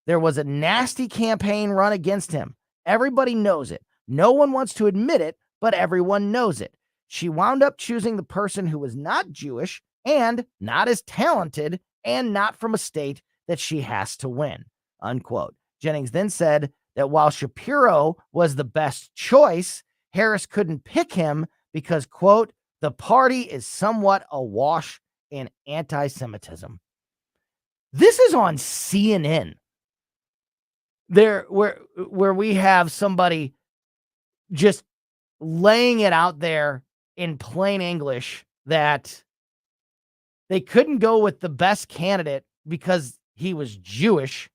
There was a nasty campaign run against him. Everybody knows it. No one wants to admit it, but everyone knows it. She wound up choosing the person who was not Jewish and not as talented and not from a state that she has to win, unquote. Jennings then said that while Shapiro was the best choice, Harris couldn't pick him because, quote, the party is somewhat awash in anti-Semitism. This is on CNN. There, where we have somebody just laying it out there in plain English that they couldn't go with the best candidate because he was Jewish,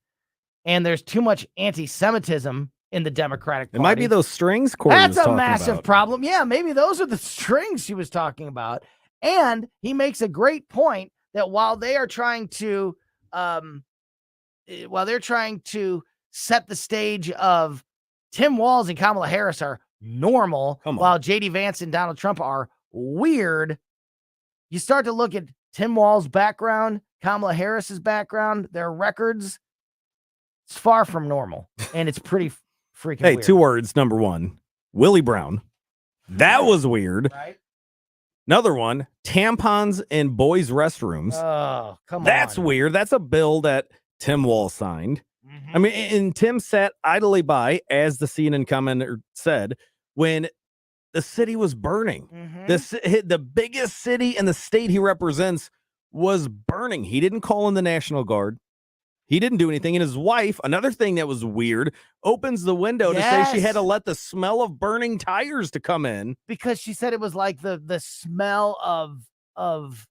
and there's too much anti-Semitism in the Democratic Party. It might be those strings Corey That's was a talking massive about. problem. Yeah, maybe those are the strings she was talking about. And he makes a great point that while they are trying to set the stage of Tim Walz and Kamala Harris are normal, while J.D. Vance and Donald Trump are weird, you start to look at Tim Walz's background, Kamala Harris's background, their records. It's far from normal, and it's pretty freaking weird. 2 words. Number one, Willie Brown. That was weird. Right? Another one, tampons in boys' restrooms. Oh, come on. That's weird. That's a bill that Tim Walz signed. I mean, and Tim sat idly by, as the CNN commenter said, when the city was burning. The biggest city in the state he represents was burning. He didn't call in the National Guard. He didn't do anything. And his wife, another thing that was weird, opens the window to say she had to let the smell of burning tires to come in. Because she said it was like the smell of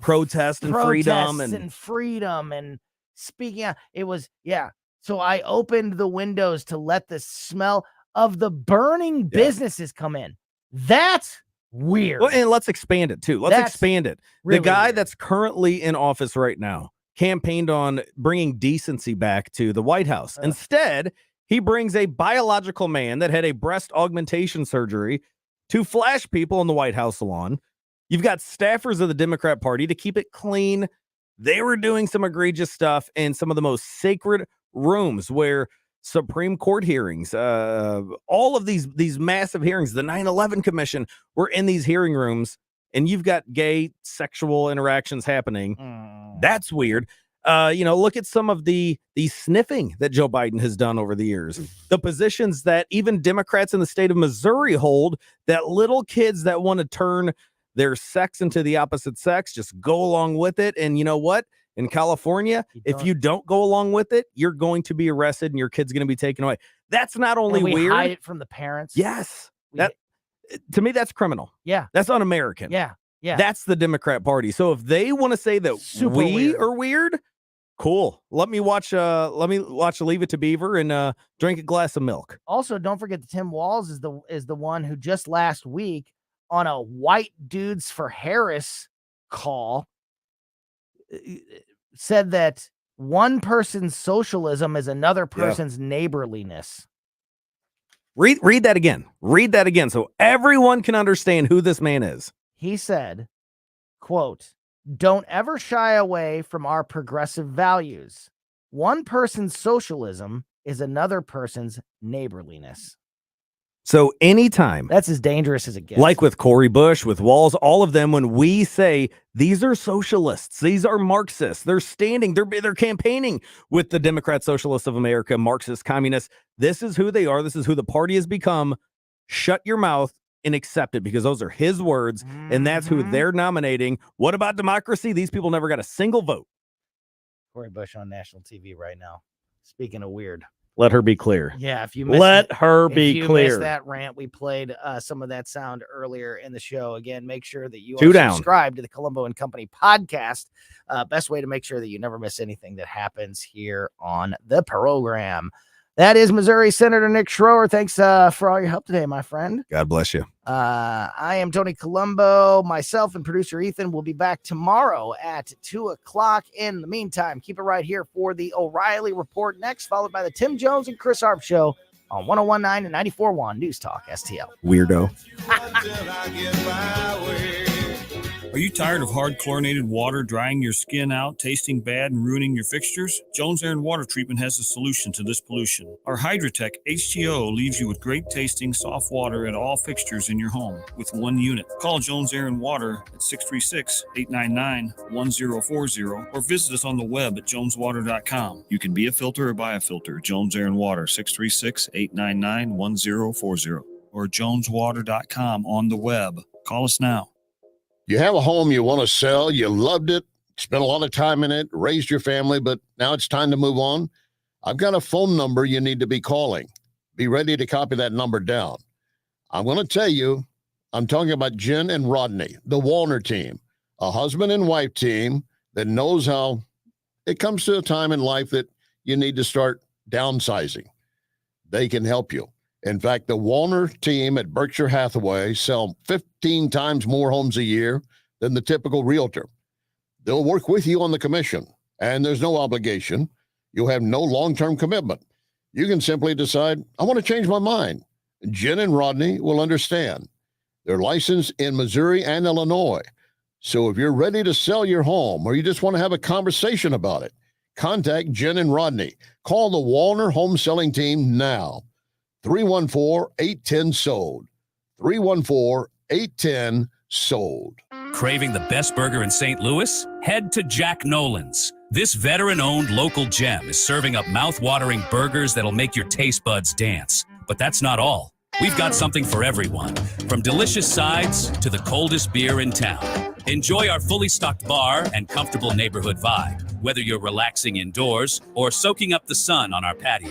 protest and freedom and freedom and speaking out. It was, yeah. So I opened the windows to let the smell of the burning businesses come in. That's weird. Well, and let's expand it too. Let's expand it. Really the guy weird. that's currently in office right now campaigned on bringing decency back to the White House. Instead, he brings a biological man that had a breast augmentation surgery to flash people in the White House lawn. You've got staffers of the Democrat Party to keep it clean. They were doing some egregious stuff in some of the most sacred rooms where Supreme Court hearings, all of these massive hearings, the 9/11 Commission were in these hearing rooms, and you've got gay sexual interactions happening. That's weird. Look at some of the sniffing that Joe Biden has done over the years. The positions that even Democrats in the state of Missouri hold, that little kids that want to turn their sex into the opposite sex just go along with it. And you know what? In California, if you don't go along with it, you're going to be arrested and your kid's going to be taken away. That's not only and we weird. hide it from the parents. Yes. To me, that's criminal. Yeah. That's un-American. Yeah. Yeah. That's the Democrat Party. So if they want to say that we are weird, cool. Let me watch Leave It to Beaver and drink a glass of milk. Also, don't forget that Tim Walz is the one who just last week on a White Dudes for Harris call said that one person's socialism is another person's neighborliness. Read that again. Read that again so everyone can understand who this man is. He said, quote, "Don't ever shy away from our progressive values. One person's socialism is another person's neighborliness." So anytime, that's as dangerous as it gets. Like with Cory Bush, with Walz, all of them, when we say these are socialists, these are Marxists, they're campaigning with the Democrat Socialists of America, Marxist communists. This is who they are. This is who the party has become. Shut your mouth and accept it, because those are his words, and that's who they're nominating. What about democracy? These people never got a single vote. Cory Bush on national TV right now. Speaking of weird. Let her be clear. Yeah, if you missed missed that rant, we played some of that sound earlier in the show. Again, make sure that you are subscribed to the Colombo and Company podcast. Best way to make sure that you never miss anything that happens here on the program. That is Missouri Senator Nick Schroer. Thanks for all your help today, my friend. God bless you. I am Tony Colombo. Myself and producer Ethan will be back tomorrow at 2:00. In the meantime, keep it right here for the O'Reilly Report next, followed by the Tim Jones and Chris Arp Show on 101.9 and 94.1 News Talk STL. Weirdo. Are you tired of hard chlorinated water drying your skin out, tasting bad, and ruining your fixtures? Jones Air and Water Treatment has a solution to this pollution. Our Hydratech H2O leaves you with great tasting soft water at all fixtures in your home with one unit. Call Jones Air and Water at 636-899-1040 or visit us on the web at joneswater.com. You can be a filter or buy a filter. Jones Air and Water, 636-899-1040 or joneswater.com on the web. Call us now. You have a home you want to sell, you loved it, spent a lot of time in it, raised your family, but now it's time to move on. I've got a phone number you need to be calling. Be ready to copy that number down. I'm going to tell you, I'm talking about Jen and Rodney, the Wallner team, a husband and wife team that knows how it comes to a time in life that you need to start downsizing. They can help you. In fact, the Wallner team at Berkshire Hathaway sell 15 times more homes a year than the typical realtor. They'll work with you on the commission, and there's no obligation. You'll have no long-term commitment. You can simply decide, I want to change my mind. Jen and Rodney will understand. They're licensed in Missouri and Illinois. So if you're ready to sell your home or you just want to have a conversation about it, contact Jen and Rodney. Call the Wallner Home Selling Team now. 314-810-SOLD. 314-810-SOLD. Craving the best burger in St. Louis? Head to Jack Nolan's. This veteran-owned local gem is serving up mouth-watering burgers that'll make your taste buds dance. But that's not all. We've got something for everyone, from delicious sides to the coldest beer in town. Enjoy our fully stocked bar and comfortable neighborhood vibe, whether you're relaxing indoors or soaking up the sun on our patio.